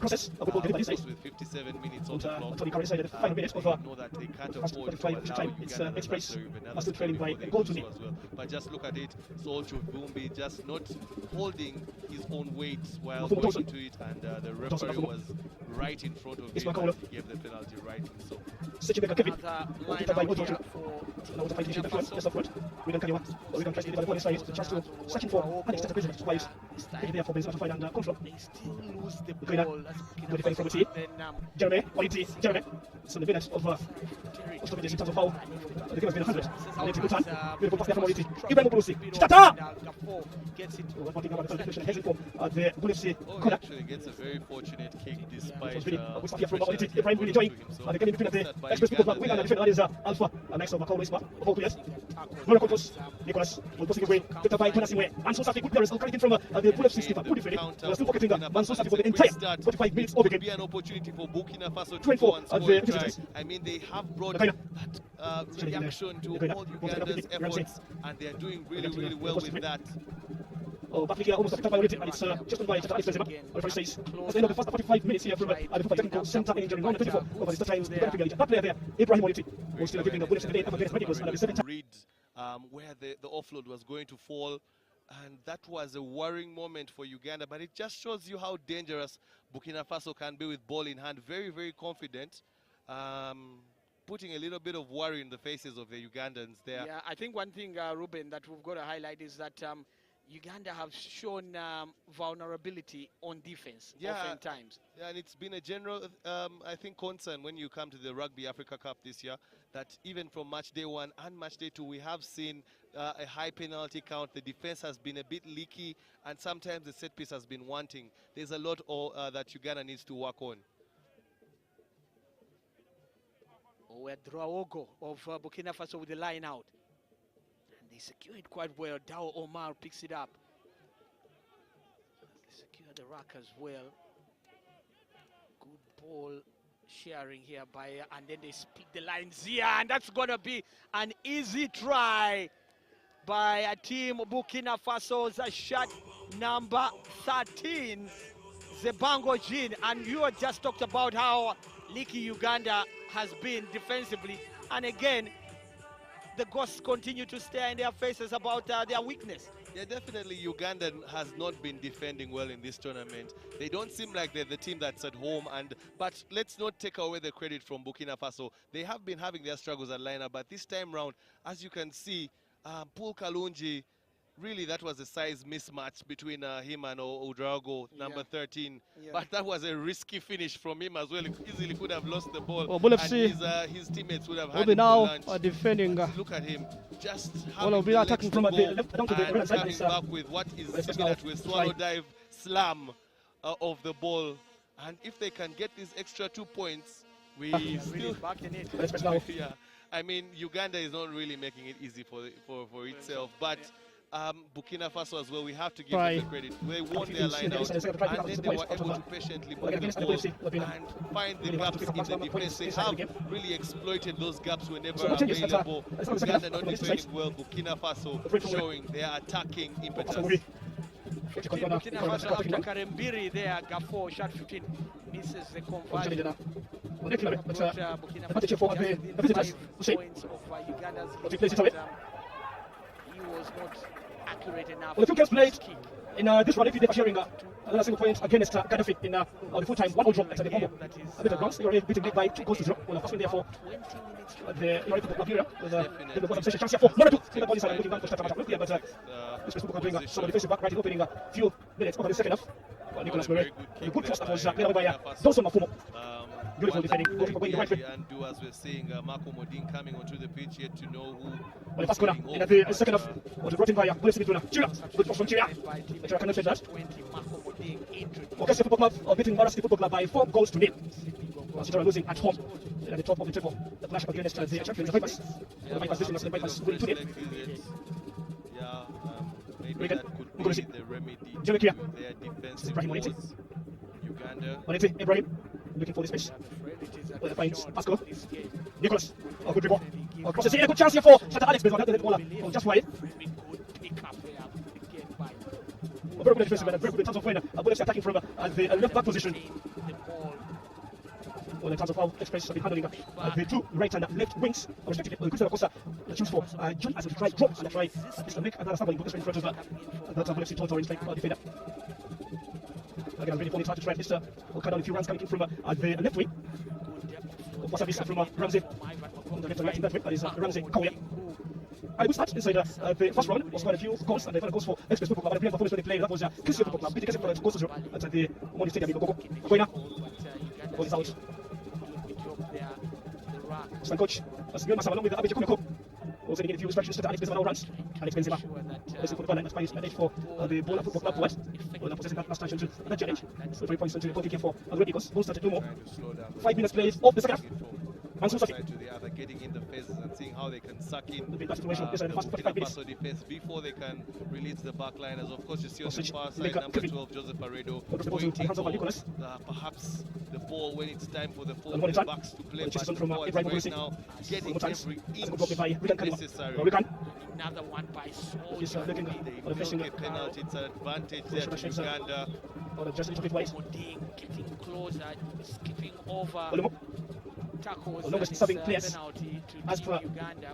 57 minutes on the clock. They know that they can't afford to allow Uganda to master another score before they do so as well. But just look at it, Sol Chuvumbi just not holding his own weight while going into it, and the referee was right in front of him and he gave the penalty right in so. They still lose the ball. Jeremy, Jeremy. So the minutes of in terms of foul. The game has been 100. And it's a good time. Beautiful pass there from Moriti. Ibrahim Bulusi. Chitata! Gets it. The Bulusi corner. Actually gets a very fortunate kick despite Ibrahim really enjoying. The game between the Express People Club winner and the defender, that is Alpha. And next over Kaolo Isma of all players. Very close. Nicholas will push his way. Get by Jonas Inwe. And so Safi, good players. Carrying from the Bulusi skipper. Good defending. We're still pocketing the Manso Safi for the entire 45 minutes of the game. Be an opportunity for Burkina Faso to 24 go and score a try. I mean, they have brought that reaction to all Uganda's efforts, and they are doing really well with that. Oh, but we are almost at the and it's just by Alex Benzema. Referee says, at the end of the first 45 minutes here from the technical center injury, round 24 over the times. That player there, Ibrahim Moriti, was still giving the bullets today against Medicals at the 7th. Read where the offload was going to fall, and that was a worrying moment for Uganda, but it just shows you how dangerous Burkina Faso can be with ball in hand. Very confident, putting a little bit of worry in the faces of the Ugandans there. Yeah, I think one thing, Ruben, that we've got to highlight is that Uganda have shown vulnerability on defense oftentimes. Yeah, and it's been a general, I think, concern when you come to the Rugby Africa Cup this year, that even from match day 1 and match day 2, we have seen a high penalty count. The defense has been a bit leaky, and sometimes the set piece has been wanting. There's a lot that Uganda needs to work on. Draogo of Burkina Faso with the line out. And they secure it quite well. Dao Omar picks it up. They secure the rack as well. Good ball sharing here by, and then they split the lines here, and that's going to be an easy try by a team Burkina Faso's shot number 13, Zebango Jean. And you had just talked about how leaky Uganda has been defensively, and again the ghosts continue to stare in their faces about their weakness. Yeah, definitely Uganda has not been defending well in this tournament. They don't seem like they're the team that's at home, but let's not take away the credit from Burkina Faso. They have been having their struggles at lineup, but this time round, as you can see, Paul Kalunji, really that was a size mismatch between him and Ouedraogo, number 13. Yeah. But that was a risky finish from him as well. He easily could have lost the ball. Well, Bull and FC his teammates would have will had be him now for lunch. defending. But look at him, just Well, will be having attacking from the left down to the right side. coming back with what is similar to a swallow dive slam of the ball. And if they can get these extra 2 points, we Really still back in it. Let's press now. yeah. I mean, Uganda is not really making it easy for itself, but Burkina Faso as well, we have to give them the credit. They won their line out, and then they were able to patiently move the ball and find the gaps in the defense. They have really exploited those gaps whenever available. Uganda not defending well, Burkina Faso showing their attacking impetus. Burkina Faso after Karembiri there, Gafo shot 15, misses the conversion. Burkina Faso just within 5 points of Uganda's lead, but he was not accurate enough. Well, the 2 games played kick. in this round, if they're sharing another single point against Gaddafi in the full-time 1-0 draw at the Congo. A bit of grounds, they were beating big by 2 goals to 0. Well, the first one there for 20 minutes the Liberia with the bottom session chance here for number 2. The ball inside looking down for Stefan Matthew, but this was doing some defensive back right in opening a few minutes over the second half. Nicolas Murray, a good cross that was played away by Dawson Mafumo. Beautiful defending, going the right way. And do as we're seeing, Marco Modin coming onto the pitch yet to know who. Well, the first corner in the second half was brought in by Bull FC midfielder Chira. Good cross from Chira. The Chira cannot change that. 20, Marco Moding injured. Orchestra Football Club beating Mara City Football Club by 4 goals to 0. Chira losing at home at the top of the table. The clash against the champions, the Vipers. The Vipers this the Vipers winning 2-0. Yeah, maybe that could be the remedy to Jeremy Kia. their defensive Ibrahim woes. Monete. Uganda. Monete, Ibrahim, looking for the space. Well, finds Pasco. Nicholas, good dribble. Crosses here, good chance here for Shatta Alex, but not the just wide. Very good defensive, very good in terms of when Bull FC attacking from the left back position. Well, in terms of how Express have been handling the 2 right and left wings, respectively. Christian Acosta choose for John as a try drop and a try to make another stumble in front of that Bull FC total orange defender. Again, I'm really falling hard to try this. We'll cut down a few runs coming in from the left wing. What's up, from Ramsey. On the left and right in that way, that is Ramsey Kawia. And a good start inside the first round was quite a few goals, and the final goals for Express Football Club. And the performance when they played, that was Christian Football Club, beating Kessie for 2 goals to 0 at the Omoni Stadium in Gogo. Goina. Ball is out. Stand coach, Bjorn Masama along with Abeche Kumeko. Also getting a few instructions to Alex Benzema now runs. Alex Benzema. This is football and Spanish mandate for the Bola Football Club West. Well, possessing that last touch into that challenge. So 3 points into the goal kicking for the Red Eagles. Both started 2 more. 5 minutes played of the second half. And so to the other, getting in the faces and seeing how they can suck in the first 45 minutes defense before they can release the back line. As of course you see on the far side, number 12 Joseph Aredo waiting for perhaps the ball when it's time for the full backs to play. But forward right now, getting every inch necessary. Another one by Saul. The penalty, it's an advantage there to Uganda. Getting closer, skipping over. Tackles players penalty to as per Uganda.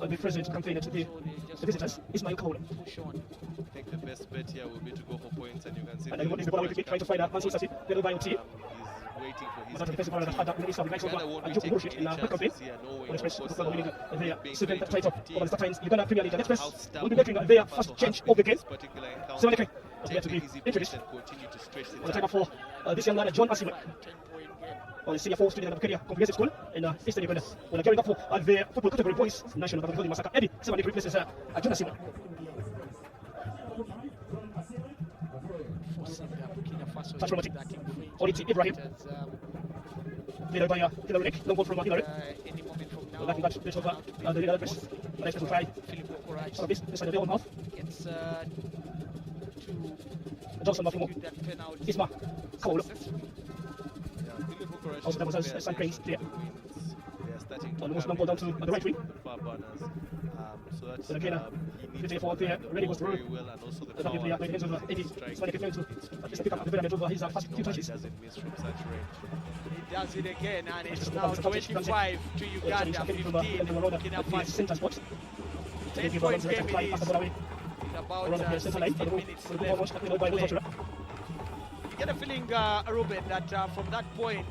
The president campaign to the visitors, Ismail Kaula. I think the best bet here will be to go for points, and you can see and then the ball trying to find out Mansour Sassi, the little he's waiting for his defensive ball that had the Uganda and Joe Bullshit in the campaign. Express winning their 7th title over the Startimes Uganda Premier League. And Express will be making their first change of the game. 7 to be introduced. On the time for this young lad, John Asiman. On the senior 4 student of Kenya Comprehensive School in Eastern Uganda. Well, carrying up for the football category boys national of the Masaka. Eddie, 7 replaces John Asiman. Touch from Oriti Ibrahim. Leader by Hillary. Long ball from Hillary. Any moment from now. Lacking that bit of the leader press. Nice to try. Some of this inside the own mouth. It's Johnson Mafumo. Isma Kaolo. Also, that was a Sun Cranes player. Almost long ball down to the right wing. So that's again, the for there, ready goes through. The W player playing over 80. Somebody can to pick up the benefit over his first few touches. He does it again, and it's now 25 to Uganda, 15 Burkina Faso. 10-point game it is. about around the center line. 16 minutes For the ball left. launch, by Wilson. You get a feeling, Ruben, that from that point,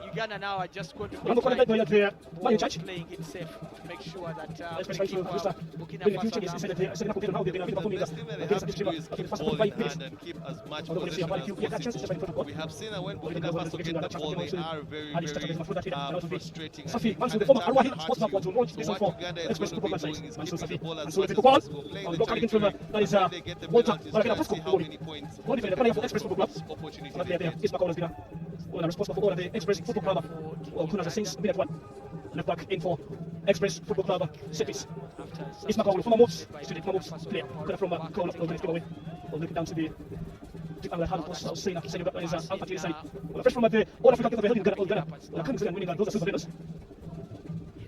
Uganda now are just going to be Number 45 by there. Man in charge. playing it safe to make sure that Let's we try keep to Burkina Burkina Faso Faso is down. second up now. They've been performing The best thing that they have to do is keep the ball in hand and keep as much possession as possible. We have seen that when Burkina Faso get the ball, they are very frustrating. Safi, And Mansu, the at former times Arwahid, hard sports map to- to launch So this what for Uganda is Express going to be Football doing is Mansu keeping the Safi, ball as Mansu much with as the ball. possible, playing On the the target from territory. that is When they get the Walter, penalties, but I try can to see pass how goal. many points One defender, the player for Express Football Club. opportunity There, they there, get. is Macau Dinner. Well, responsible for all of the Express Football Club. Well, Kuna since minute one. Left back in for Express Football Club. Set piece. Is Macau former moves. Student former moves. Player. Kind of from Macau. Let's go away. We'll look down to the half post. I'll say that is Alpha Side. Well, fresh from the All Africa Cup of Uganda. Well, Kansas and winning those are silver medals.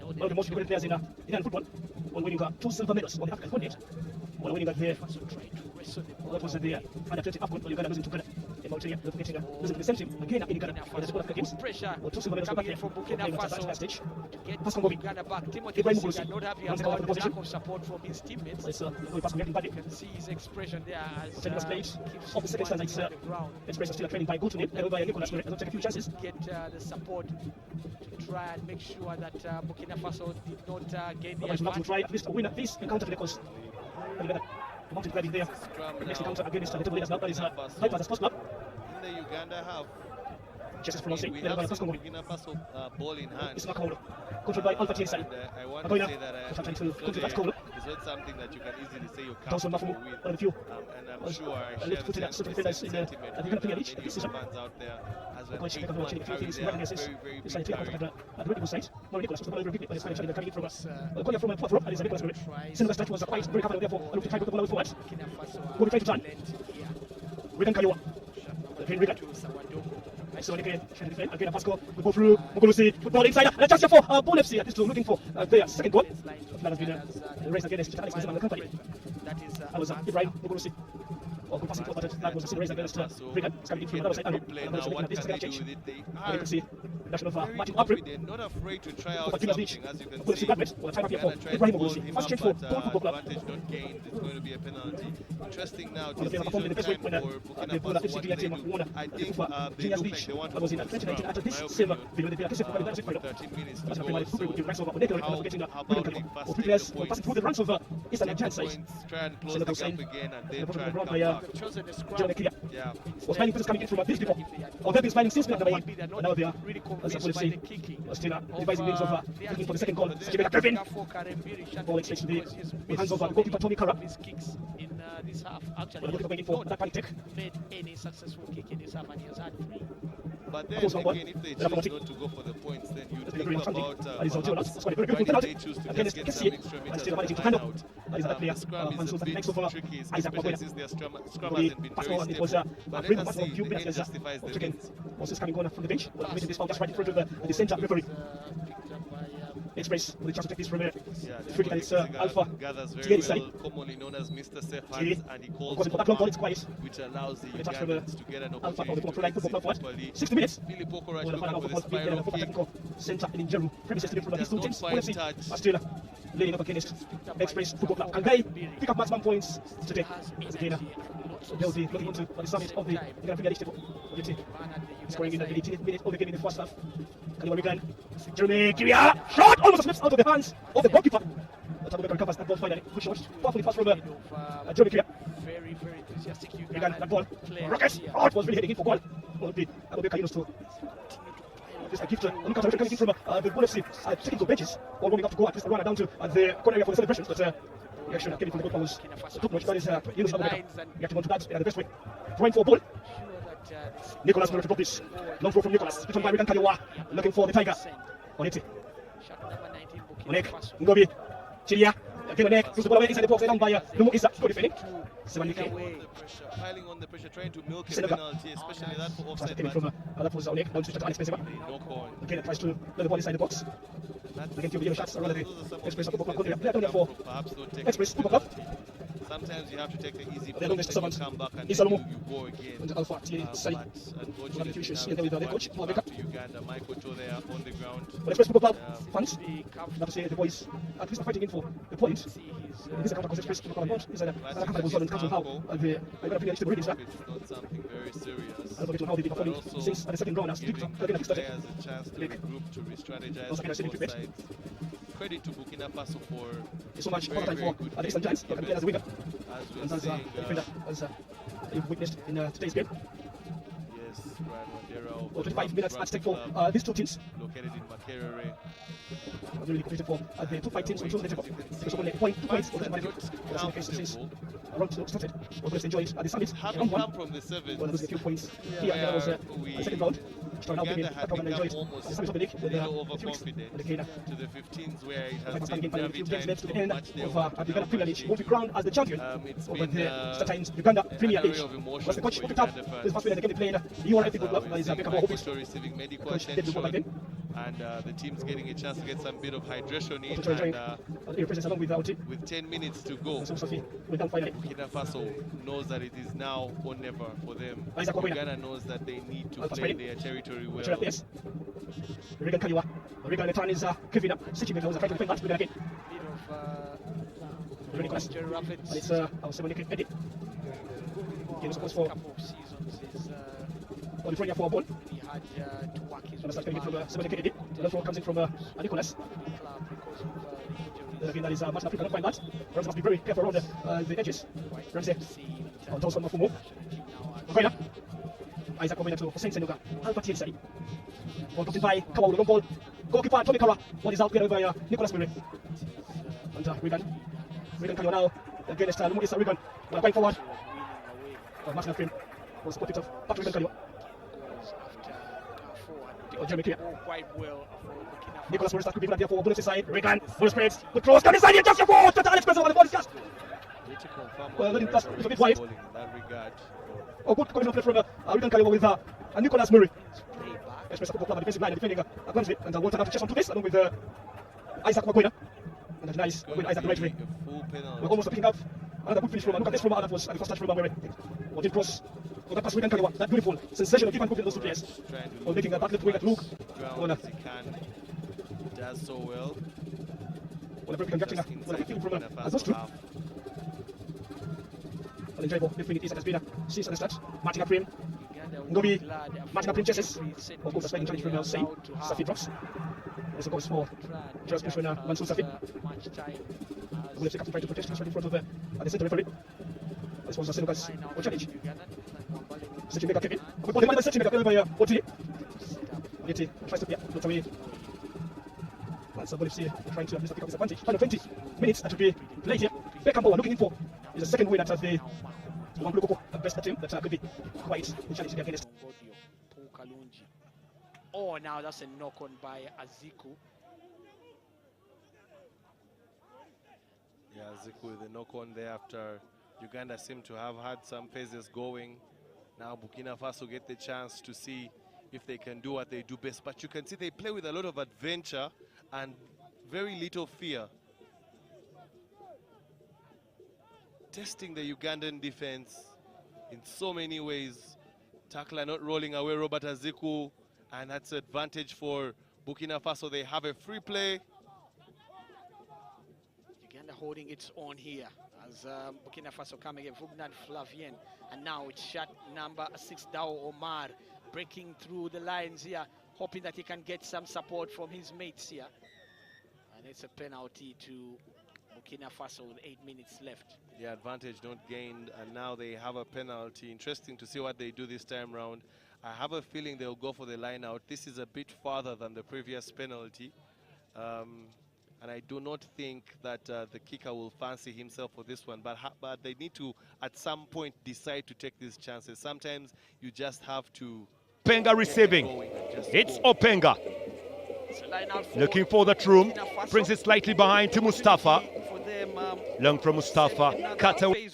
One of the most important players in football. Well, winning 2 silver medals on the African continent. Well, winning there. What was the under 20 AFCON? Uganda losing to Ghana. Mauritania losing to the same team again in Uganda. The Super Africa games. Pressure Well, 2 silver medals coming in from Burkina Faso stage. to get Pass Congo. Uganda back. Timothy Ibrahim Musinga Mugurusi. not having Runs about out of the position. lack of support from his teammates. Let's go pass Congo. You can see his expression there as Ten minutes played. keeps Off the second stand, his it's on the ground. Express is still training by Gold to name. By Nicolas. Don't take a few chances. Get the support to try and make sure that Burkina Faso did not gain the But to advantage. try at least to win this encounter because the mountain grab is there. The next encounter against the table leaders now, that is Hyper the Sports Club. In the Uganda have Just as pronouncing. we Then have by the seen first Congo. Burkina Faso ball in hand. It's not Congo. Controlled by Alpha Side. And, I want Going to up. say that Trying to it's control that Congo. not something that you can easily say you're Dawson comfortable Mafumu, with. one of the few. And I'm sure I let's share put the it same in the sentiment Premier with League many this of season. the fans out there as Going well. to Big check man out carry the there, running against very, very this big side. carry. At the side. No Nicolas was very big, but it's coming from going from a fourth row. And it's Nicolas. Silver stretch was quite very confident, therefore, look to try to put the ball forward. Burkina Faso We'll try to turn. Regan Kayowa. Regan. So again, again a pass goal. We go through Mugurusi, football inside, and a chance here for Bull FC. At least looking for their second goal. That has been raised against Alex and the company. That was Ibrahim Mugurusi. Oh, good passing, but that was raised against Regan. It's coming in from the other side. And Now, what this is can going they to do change. with it? They You are can see National very Martin April. confident, not afraid to try out Burkina's something, beach. as you can Bull FC see. graduate. Well, time up here for Ghana tried to Ibrahim ball Mugurusi. him First up, change for but Bull Football Club. advantage not gained. It's going to be a penalty. Interesting now, On the field, performed in the decision best way time when for the Burkina Bull Faso. FC What team they won do. I think they Genius look Beach. like they want That was in to 2019 after this my silver. opinion. Below the player, for the dynamic 13 minutes to That's a go. very good with the ranks of Odeko, How forgetting about Ruben they Kayowa. fast Three take players the passing through the ranks of Eastern Get Nigerian the side. points, try and close So the that was gap saying- again, and then the try and ball come by, back. Chosen the scrum. John Ekia Yeah. was finding players coming in from these people. Or they've been finding since number one. Maybe they're And now they are, not really as I convinced would by say, the kicking. still devising means of looking for the second goal. Steven Kevin. Ball exchange to the hands of goalkeeper Tony Kara. His kicks in this half. Well, Actually, the goalkeeper waiting for that panic take. made any successful kick in this half, and he has had 3. But then Close on ball. again, if they They're choose not not to go for the points, then you That's think very about that is Ojola. perhaps That's quite a very why beautiful did penalty. they choose to Against just get Kessie. some extra And meters still on managing the to line handle. out. That is that player. The scrum is Mansour, a the bit next over tricky, Isaac especially Magoya. since their scrum The hasn't been pass very forward, it was stable. a But great let pass us from see, Hugh the Bennett end as justifies the chicken wins. was just coming on from the bench. Well, making this foul just right in front of the center referee. Picked up by Express with the chance to take this from Yeah, free kick, and it's Alpha. gathers Thierry very well, side. commonly known as Mr. Safe Thierry. Hands, and he calls Because for for that long ball, man, it's quiet. which allows the The touch from the Ugandans to get an Alpha on the opportunity ball, to like football exit forward. properly. 60 minutes. Billy Pokorach Well, the looking final for the football being spiral the kick. technical center in Jeru. Premises to from these two Does teams. not We'll find see. touch. Are still leading up against Express Football Club. Can they pick up maximum points today? As again, they'll be looking into the summit of the Grand Premier League table. Scoring in the 18th minute of the game in the first half. Kaliwa Regan. Jeremy Kiria. Shot! Almost slips out of the hands of the goalkeeper. Tabuka recovers that ball finally. Good shot. Powerfully pass from Jeremy Kiria. very, very enthusiastic Regan, that ball. player Rockets. here. Oh, it was really heading in for goal. Will be Kainos to this a gift. Look at coming in from the Bull FC. Taking to benches. All warming up to go at least a runner down to the corner area for the celebrations. But the action getting from the goalkeeper was too much. That is Yunus Abubakar. Getting on to that the best way. Drawing for ball. Nicolas will drop this. Long throw from Nicolas. Returned by Regan Kayowa. Looking for the Tiger. Onete. Onek. Ngobi. Chiria. Again Onek. Puts the ball away inside the box. Down by Lumu Isa. Good defending. Piling on the pressure, trying to milk a Senegal. penalty, especially that for Pass offside. taken from that was Onek. Down to Alex Pesema. No call. Again tries to let the ball inside the box. Again to the shots around the Express Football Club. Player down there for Perhaps don't take Express Football Club. sometimes you have to take the easy They block, don't then you come back and Isalomo. then you go again. And Alpha, Sally. But unfortunately, Confucius, now with the one coach, to Paul back Baker. to Uganda. Michael Cho there on the ground. But Express Football Club Yeah. fans, not to say the boys at least are fighting in for the point. See his This is a counter Express Football Club. Is a company was on council how It's not something very serious. I don't know how they've been performing But also since at the second round as giving again at started. players a chance to regroup, to re-strategize Also, on can I say both it? sides. Credit to Burkina Faso for So much very, time very for good at least Giants. You can play as a winger. as And we're as a saying, defender, as you've witnessed in today's game. yes, Brian Wandera of Well, the 25 minutes at Rugby stake for Club, these two teams. located in Makerere. Really competed for the two fight teams. Because of only point, 2 points for the Mali. That's the case since round 2 started. We're going to enjoy it at the summit. Having Round 1. come from the seventh, Well, losing a few points here. That was the second round. So now Uganda we had can enjoy become it. almost At the summit of the league. a little A few weeks. overconfident The Kenya. to the 15s where it Like has starting been game, a every few time games left to the so end much they of want the to Uganda Premier League. Won't be crowned as the champion it's over been the Star Times Uganda Premier an League. area of emotion Was the coach for picked up Uganda this fans. past week? They came playing the URF Football Club. We're Is seeing Beckham Michael Hopis. Shaw receiving medical Coach did the ball by attention, then. and the team's getting a chance to get some bit of hydration in, Also enjoying and your presence along with our team. with 10 minutes to go, So Sophie went down finally. Burkina Faso knows that it is now or never for them. Isaac Wabena. Uganda knows that they need to Alpha play Spring. their territory well. Which players? Regan Kaliwa. Regan return is Kevin. Sitting there was trying to defend that. Regan again. bit of Nicholas. Jerry Rapids. And it's our 7 Eddie. Again, supposed for couple of seasons is California for a ball. he had to work his And way that's coming from back 7 Eddie. The left one comes in from Nicholas. to the club because of the Then injuries. again, that is Martin Africa. Not find that. Ramsey must be very careful around the edges. Ramsey. On Johnson Mafumo. Okoina. Isaac Wabena to Hussein Senuga. Albert Yensari. Ball put in by Kawaru. Long ball. Goalkeeper Tommy Kara. One is out there by Nicholas Murray. And Regan. Regan Kaliwa now. Against Lumudisa Regan. Going forward. Martin Africa was put it off. Back to Regan Kaliwa. Jeremy Clear. Quite well for Burkina Faso. Nicholas Morris that could be there for Bullets inside. Regan. Full spreads. Good cross. Come inside. Just your ball. Alex Spencer on the ball is cast. Well, let him pass. It's a bit wide. In that regard. Oh, good coming up play from Regan Kaliwa with Nicholas Murray. Play back. Express Football Club, defensive line, defending Gumsley, and Walter now to chest on to this, along with Isaac Wagoina. And that nice when Isaac the right way. A full penalty. We're almost picking up another good finish from look at this from that was at the first touch from Murray. Or did cross. Oh, that pass Regan Kaliwa, that beautiful sensational keep and moving those two players. Trying to Or making a back left wing at Luke. ground as he can. Does so well. On a break and Just catching a inside feeling from Burkina those Faso two. half. An enjoyable left wing it is has been since at the start. Martin Aprim. Uganda will Ngobi, be glad Martin Aprim chases. every set Of course, that's making challenge from Say. allowed to have Safi drops. There's a goal for try Just push when Mansour Safi. much time Will have to try to protest right in front of at the centre referee. This was a Senegal's challenge. Setting back Kevin. Good ball, the setting back by Otili. Yeti tries to not away. And somebody trying to pick up his advantage. 120 minutes that will be played here. Beckham Bowen looking in for is the second win that the one Blue best team that could be quite challenging against. Oh, now that's a knock on by Aziku. Yeah, Ziku with the knock on there after Uganda seem to have had some phases going. Now Burkina Faso get the chance to see if they can do what they do best. But you can see they play with a lot of adventure and very little fear. Testing the Ugandan defense in so many ways. Tackler not rolling away Robert Aziku, and that's an advantage for Burkina Faso. They have a free play. Uganda holding its own here as Burkina Faso coming again. Fugnan Flavien, and now it's shot number 6 Dao Omar breaking through the lines here, hoping that he can get some support from his mates here. And it's a penalty to Burkina Faso with 8 minutes left. Yeah, advantage not gained, and now they have a penalty. Interesting to see what they do this time round. I have a feeling they'll go for the line out. This is a bit farther than the previous penalty. And I do not think that the kicker will fancy himself for this one. But they need to, at some point, decide to take these chances. Sometimes you just have to... Openga receiving. It's Openga. Looking for that room. Brings it slightly behind to Mustafa. Long from Mustafa. Cut away.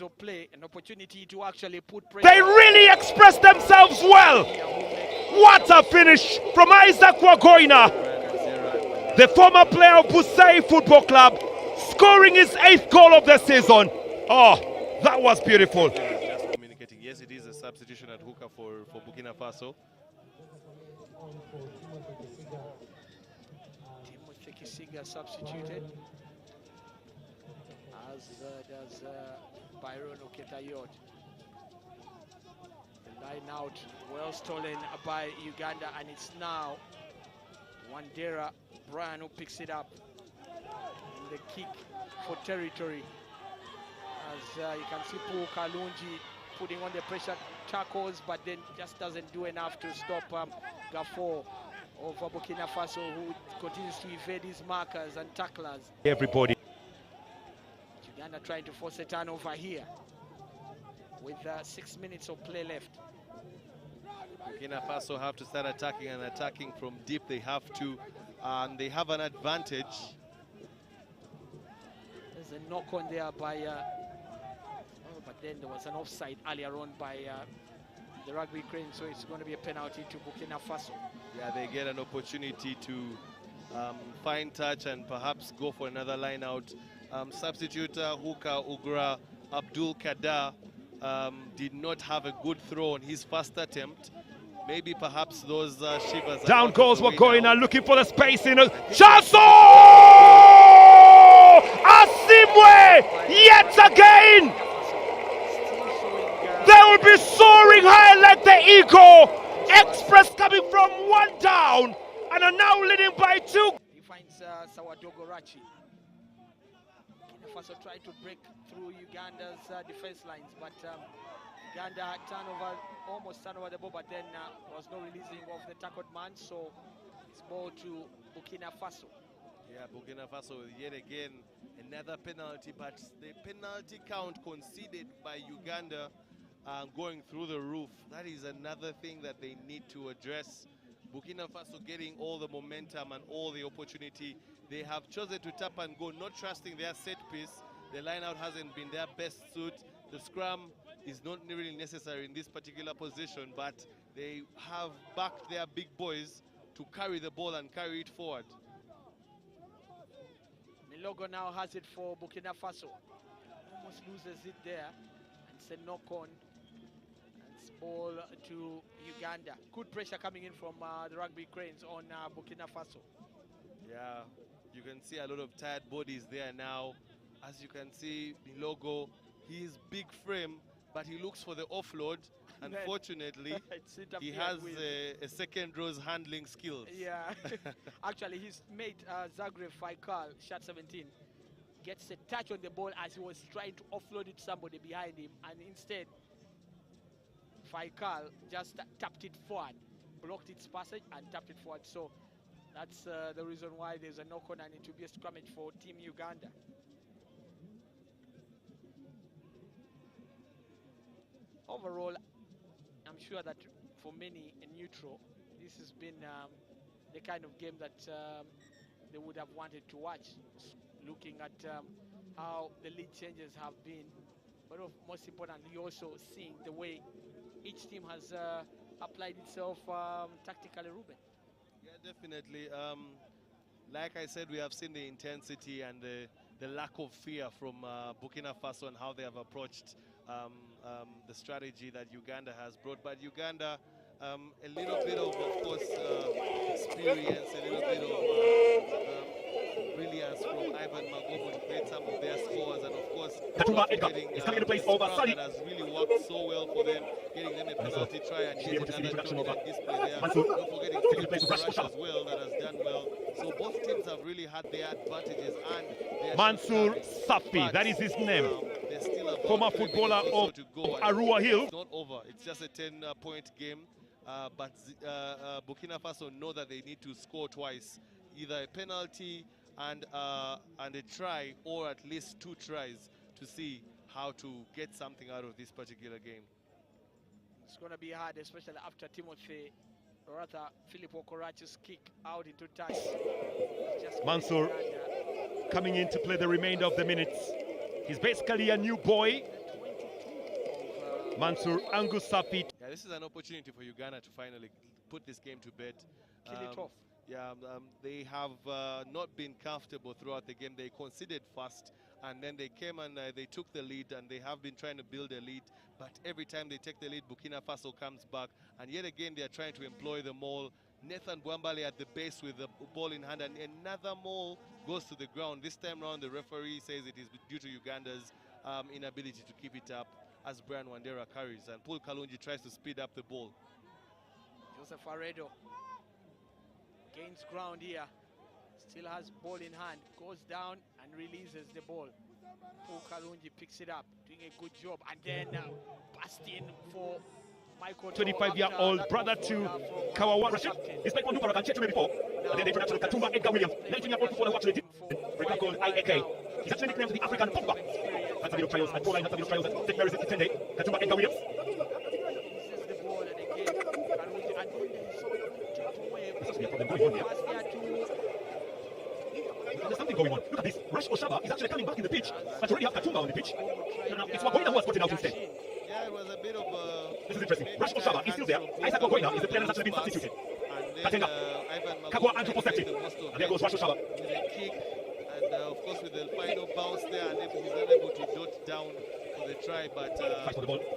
An opportunity to actually put They really express themselves well. What a finish from Isaac Wagoina, the former player of Busai Football Club, scoring his 8th goal of the season. Oh, That was beautiful. Just communicating. Yes, it is a substitution at hooker for Burkina Faso. Timothy Kisiga substituted, as does Byron Oketayot. The line out, well stolen by Uganda, and it's now Wandera Brian who picks it up. And the kick for territory. As you can see Paul Kalunji putting on the pressure tackles, but then just doesn't do enough to stop Gaffo of Burkina Faso, who continues to evade his markers and tacklers. Everybody. Uganda trying to force a turnover here with 6 minutes of play left. Burkina Faso have to start attacking, and attacking from deep they have to, and they have an advantage. There's a knock on there by but then there was an offside earlier on by the Rugby Crane, so it's going to be a penalty to Burkina Faso. Yeah, they get an opportunity to find touch and perhaps go for another line out. Substitute hooker Ugra Abdul Kader did not have a good throw on his first attempt. Maybe perhaps those shivers. Down goes Wagoina, looking for the space in a Chasso! Asimwe! Yet again! They will be soaring high like the Eagle Express, coming from one down and are now leading by 2. He finds Sawadogo Rachi. Burkina Faso tried to break through Uganda's defense lines, but Uganda almost turned over the ball, but then there was no releasing of the tackled man, so it's ball to Burkina Faso. Yeah, Burkina Faso yet again another penalty, but the penalty count conceded by Uganda going through the roof. That is another thing that they need to address. Burkina Faso getting all the momentum and all the opportunity. They have chosen to tap and go, not trusting their set piece. The line out hasn't been their best suit. The scrum is not really necessary in this particular position, but they have backed their big boys to carry the ball and carry it forward. Milogo now has it for Burkina Faso. Almost loses it there. And it's a knock on. It's ball to Uganda. Good pressure coming in from the Rugby Cranes on Burkina Faso. Yeah, you can see a lot of tired bodies there now. As you can see, Milogo, he is big frame, but he looks for the offload. Unfortunately, he has a second row's handling skills. Yeah, actually his mate Zagreb Faikal, shot 17, gets a touch on the ball as he was trying to offload it to somebody behind him, and instead Faikal just tapped it forward, blocked its passage and tapped it forward. So that's the reason why there's a knock-on and it will be a scrummage for Team Uganda. Overall, I'm sure that for many in neutral, this has been the kind of game that they would have wanted to watch, looking at how the lead changes have been, but most importantly also seeing the way each team has applied itself tactically, Ruben. Yeah, definitely. Like I said, we have seen the intensity and the lack of fear from Burkina Faso and how they have approached the strategy that Uganda has brought. But Uganda, a little bit of course, experience, a little bit of brilliance from Ivan Magomo to create some of their scores, and of course, getting is coming into place over Sunny. that has really worked so well for them, getting them a penalty try and yet another dominant display there. Not forgetting Philip Rush as well, that has done well. So both teams have really had their advantages and their Mansour Safi, that is his name. Former footballer of Arua Hill. It's not over. It's just a 10-point game. But Burkina Faso know that they need to score twice, either a penalty and a try, or at least 2 tries to see how to get something out of this particular game. It's going to be hard, especially after Timothy, or rather Philip Okorachi's kick out into touch. Mansour coming in to play the remainder of the minutes. He's basically a new boy. Mansour Angusafi. Yeah, this is an opportunity for Uganda to finally put this game to bed. Kill it off. Yeah, they have not been comfortable throughout the game. They conceded fast, and then they came and they took the lead, and they have been trying to build a lead, but every time they take the lead, Burkina Faso comes back, and yet again they are trying to employ the maul. Nathan Bwambale at the base with the ball in hand, and another maul goes to the ground. This time around, the referee says it is due to Uganda's inability to keep it up as Brian Wandera carries, and Paul Kalungi tries to speed up the ball. Joseph Aredo gains ground here, still has ball in hand, goes down and releases the ball. Paul Kalungi picks it up, doing a good job, and then passed in for Michael. 25-year-old brother to Kawawa Rashid. He's played for Nupara and Chetume before. And then the international Katumba Edgar Williams, 19-year-old footballer who actually record called IAK. He's actually nicknamed the African Pogba. That's a bit of trials and goal-line, that's a bit of trials and St. Mary's in Kitende. Katumba Edgar Williams. This is the ball, and again, Kalungi, and then he's so away. There's a problem going on here. There's something going on. Look at this. Rash Oshaba is actually coming back in the pitch, but you already have Katumba on the pitch. Now, it's Wagoina who has gotten out instead. Yeah, it was a bit of this is interesting. Rash Oshaba is still there. Isaac Wagoina is the player that's actually been substituted. Katenga. Kagwa Andrew Poseti. And there goes Rash Oshaba. With a kick, and of course with the final bounce there, and he's unable to dot down for the try, but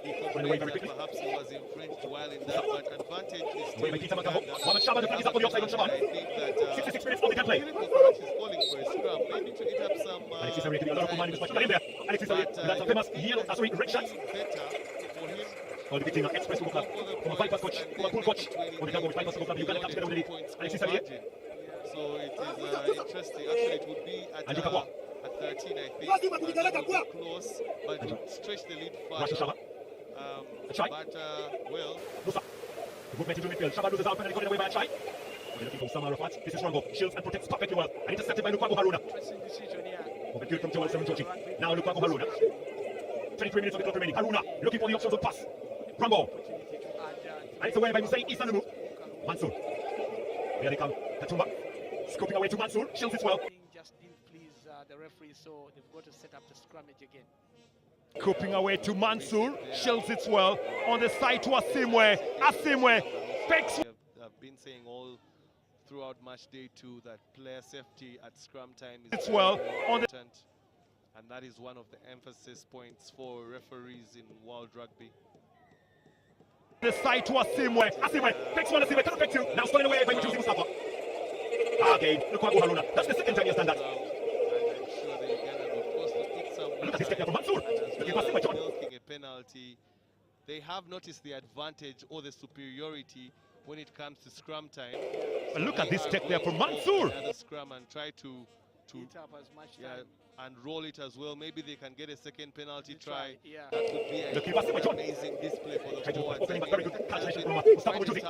he complains that perhaps he was infringed while in that, but advantage is still with Uganda. I think that 66 minutes, all they can play. is calling for a scrum, maybe to eat up some Alexis Henry, a lot of command in this match. Alexis Henry, that's a famous yellow, sorry, red shot. better for him. All the victim express football club. From a bypass coach, from a pool coach. On the with bypass football club, Uganda comes together with the lead. Alexis Henry. So it is interesting. Actually, it would be at 13, I think. Close, but it would stretch the lead further. But, well. The movement into midfield. Shaba loses out and got it away by a try. They're looking for Sam Arafat. This is Rongo. Shields and protects perfectly well. And intercepted by Lukwago Haruna. Movement good from Joel Semuntochi. Now Lukwago Haruna. 23 minutes of the clock remaining. Haruna looking for the options of pass. Rambo. And it's away by Hussein Isanumu. Mansour. Here they come. Katumba. Scoping away to Mansour. Shields it well. Just didn't please the referee, so they've got to set up the scrummage again. Coping away to Mansour, shells it well on the side to Asimwe. Asimwe picks. I've been saying all throughout match day 2 that player safety at scrum time is it's well on the important, and that is one of the emphasis points for referees in World Rugby. The side to Asimwe. Asimwe picks one. Asimwe can't pick two. Now stolen away by Mutuzi Mustafa. Again, Lukwago Haruna. That's the second time he's done that. Look at this technique from Mansour. Milking a penalty. They have noticed the advantage or the superiority when it comes to scrum time. And look at this tech there from Mansour. The scrum and try to Eat up as much time. and roll it as well. Maybe they can get a second penalty try. Yeah. That would be an amazing display for the forwards. Very good calculation from Mustafa Mutuzi.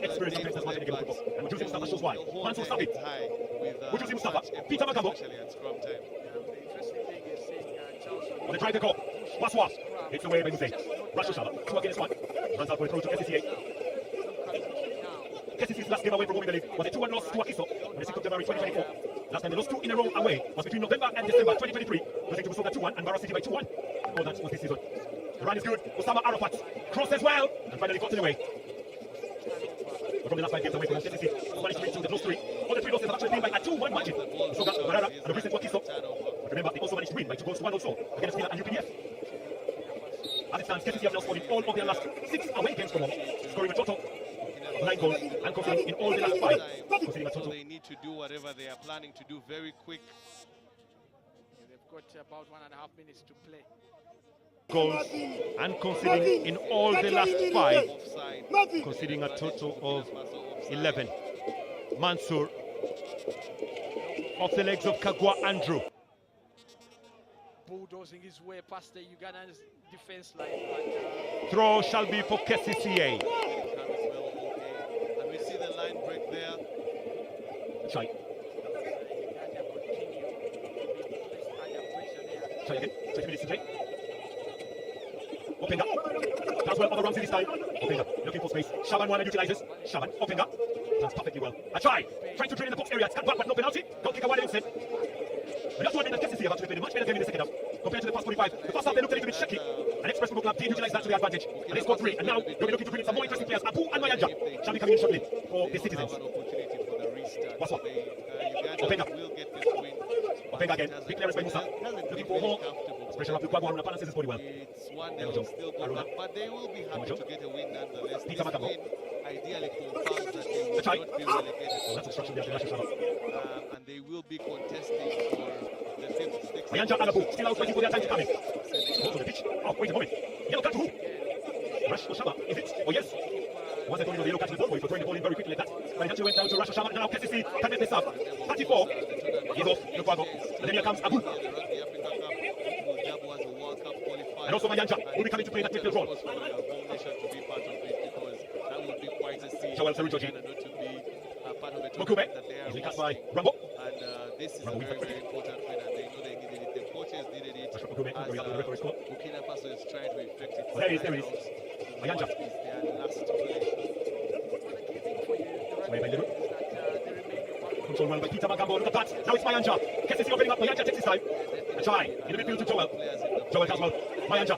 Experience sometimes has mattered again for football. And Mutuzi Mustafa shows why. Mansour stop it. Mutuzi Mustafa. Peter Makambo. Especially at scrum time. The interesting thing is seeing Charles. On the try to go. Waswa. It's away by Hussein. Rash Oshaba. 2 against 1. Runs out for a throw to SCCA. KCC's last game away from winning the league was a 2-1 loss to Akiso on the 6th of January 2024. Last time they lost 2 in a row away was between November and December 2023, losing to Busoga 2-1 and Barra City by 2-1. Oh, that was this season. The run is good. Osama Arafat crosses well and finally got it away. But from the last 5 games away from KCC, managed to reach the lost 3. All the 3 losses have actually been by a 2-1 margin. Busoga, Barara, and the recent Akiso. But remember, they also managed to win by 2-1 also against Mila and UPDF. As it stands, KCC have now scored in all of their last 6 away games from home, scoring a total 9 goals and conceding in all the last 5. Conceding a total. They need to do whatever they are planning to do very quick. They've got about 1.5 minutes to play. Goals and conceding in all the last 5, conceding a total of 11. Mansour off the legs of Kagwa Andrew. Bulldozing his way past the Ugandan defense line. Throw shall be for KCCA. And we see the line break there. Try. Try again. 20 minutes to play. Openga. Does well on the runs this time. Openga looking for space. Shaban one utilizes. Shaban. Openga. Does perfectly well. A try. Trying to drain in the box area. Cut back, but no penalty. Don't kick away instead. But just one minute that KCC have actually played a much better game in the second half compared to the past 45. The first half they looked a little bit shaky. And Express Football Club did utilize that to their advantage. And they scored 3. And now they'll be looking to bring in some more interesting players. Abu and Mayanja shall be coming in shortly for the Citizens. An opportunity for the restart. What's what? Uganda will get this win. Benga again. Big clearance by Musa. Looking for more. Pressure up to Kwagwan. Rapana says his body well. It's one that will still go back, but they will be happy to get a win nonetheless. This win ideally confirms that they will not be relegated. That's obstruction there. And they will be contesting for the 5th, 6th. Mayanja Alabu still out waiting for their time to come in. Go to the pitch. Oh, wait a moment. Yellow card to who? Rash Oshama, is it? Oh, yes. Once again, the yellow card to the ball boy for throwing the ball in very quickly like that. Mayanja went down to Rash Oshama. Now KCC can make this up. 34. He's off. Lukwago. And then here comes Abu. And also Mayanja will be coming to play that midfield role. Joel Sarutoji. Mokume. Easily cut by Rambo. And this is a very, very important win, and they know they needed it. The coaches needed it. As Burkina Faso is trying to effect it. There it is. Mayanja. It's their last play. Control well by Peter Magambo. Look at that. Now it's Mayanja. KCC opening up. Mayanja takes his time. A try in the midfield to Joel. Joel comes well. Mayanja.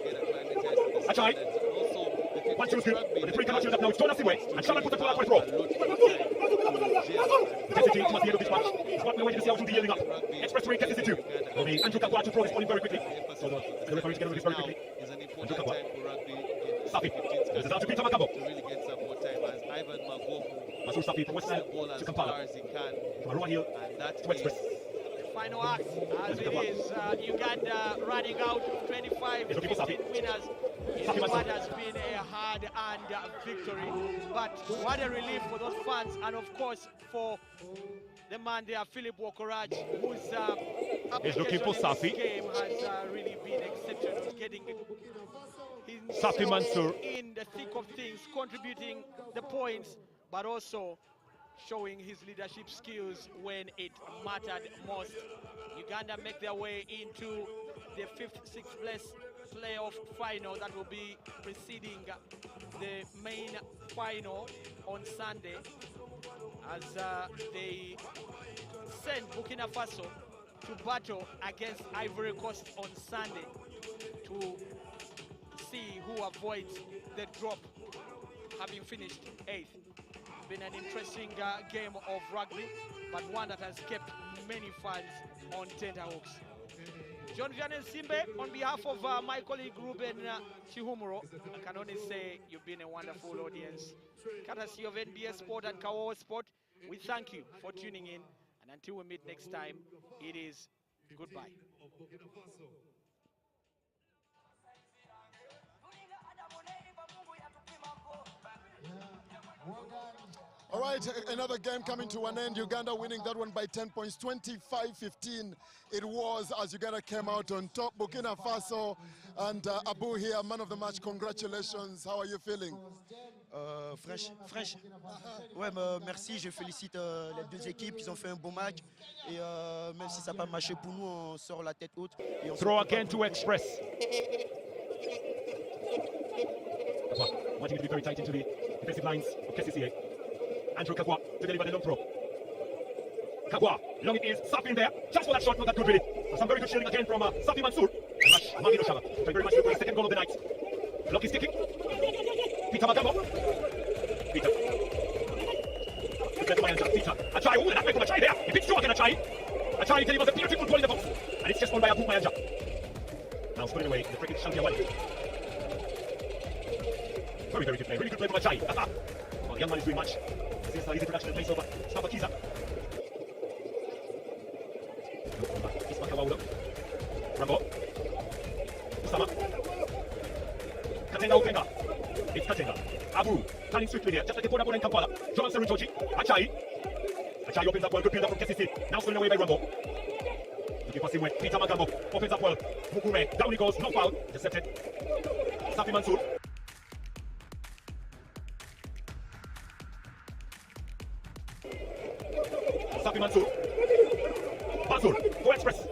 A try. 1-2 skill. But the three cannot use that now. It's Jonas Simwe. And Shaman puts the ball out for the throw. KCC towards the end of this match. It's what we're waiting to see how to be yielding up. Express 3, KCC 2. Andrew Kakwa to throw this ball in very quickly. So the referee is getting this very quickly. Is an important time for rugby. Safi. This is out to Peter Magambo. To really get some more time as Ivan Magofu Masur Safi from West Side to Kampala. as he can. From Arua Hill to Express. Final act as it is. Uganda running out 25 winners. It's what has been a hard-earned victory, but what a relief for those fans, and of course for the man there, Philip Wokoraj, whose looking for Safi. Game has really been exceptional, getting Safi Mansour in the thick of things, contributing the points, but also showing his leadership skills when it mattered most. Uganda make their way into the 5th, 6th place playoff final that will be preceding the main final on Sunday, as they send Burkina Faso to battle against Ivory Coast on Sunday to see who avoids the drop, having finished 8th. Been an interesting game of rugby, but one that has kept many fans on tenterhooks. John Vianney Simbe, on behalf of my colleague Ruben Chihumuro, I can only say you've been a wonderful audience. Courtesy of NBS Sport and Kawawa Sport, we thank you for tuning in, and until we meet next time, it is goodbye. All right, another game coming to an end. Uganda winning that one by 10 points, 25-15. It was, as Uganda came out on top. Burkina Faso and Abu here, man of the match. Congratulations. How are you feeling? Fraîche. Ouais, merci. Je félicite les deux équipes. Ils ont fait un bon match. Et même si ça n'a pas marché pour nous, on sort la tête haute. Et on throw again to Express. Wanting to be very tight into the defensive lines of KCCA. Andrew Kakwa to deliver the long throw. Kakwa, long it is, Safi in there. Just for that shot, not that good really. Some very good shielding again from Safi Mansour. Magino Shaba. Thank you very much for the second goal of the night. Block is kicking. Peter Magambo. Peter. Peter. A try. Oh, that went from a try there. He picks two again, a try. A try delivers a beautiful goal in the box. And it's just won by Abu Mayanja. Now scoring away the free kick Shantia Wali. Very, very good play. Really good play from a try. Well, the young man is doing much. This is easy production in place over Mustafa Kiza. Isma Kawaulo. Rambo. Usama. Katenga Ukenga. It's Katenga. Abu. Turning swiftly here. Just like the border in Kampala. Joel Sarutoji. Achai. Achai opens up well. Good build up from KCC. Now stolen away by Rambo. Looking for Simwe. Peter Magambo. Opens up well. Mukure. Down he goes. No foul. Intercepted. Safi Mansour. Safi Mansour. Mansour. Go Express.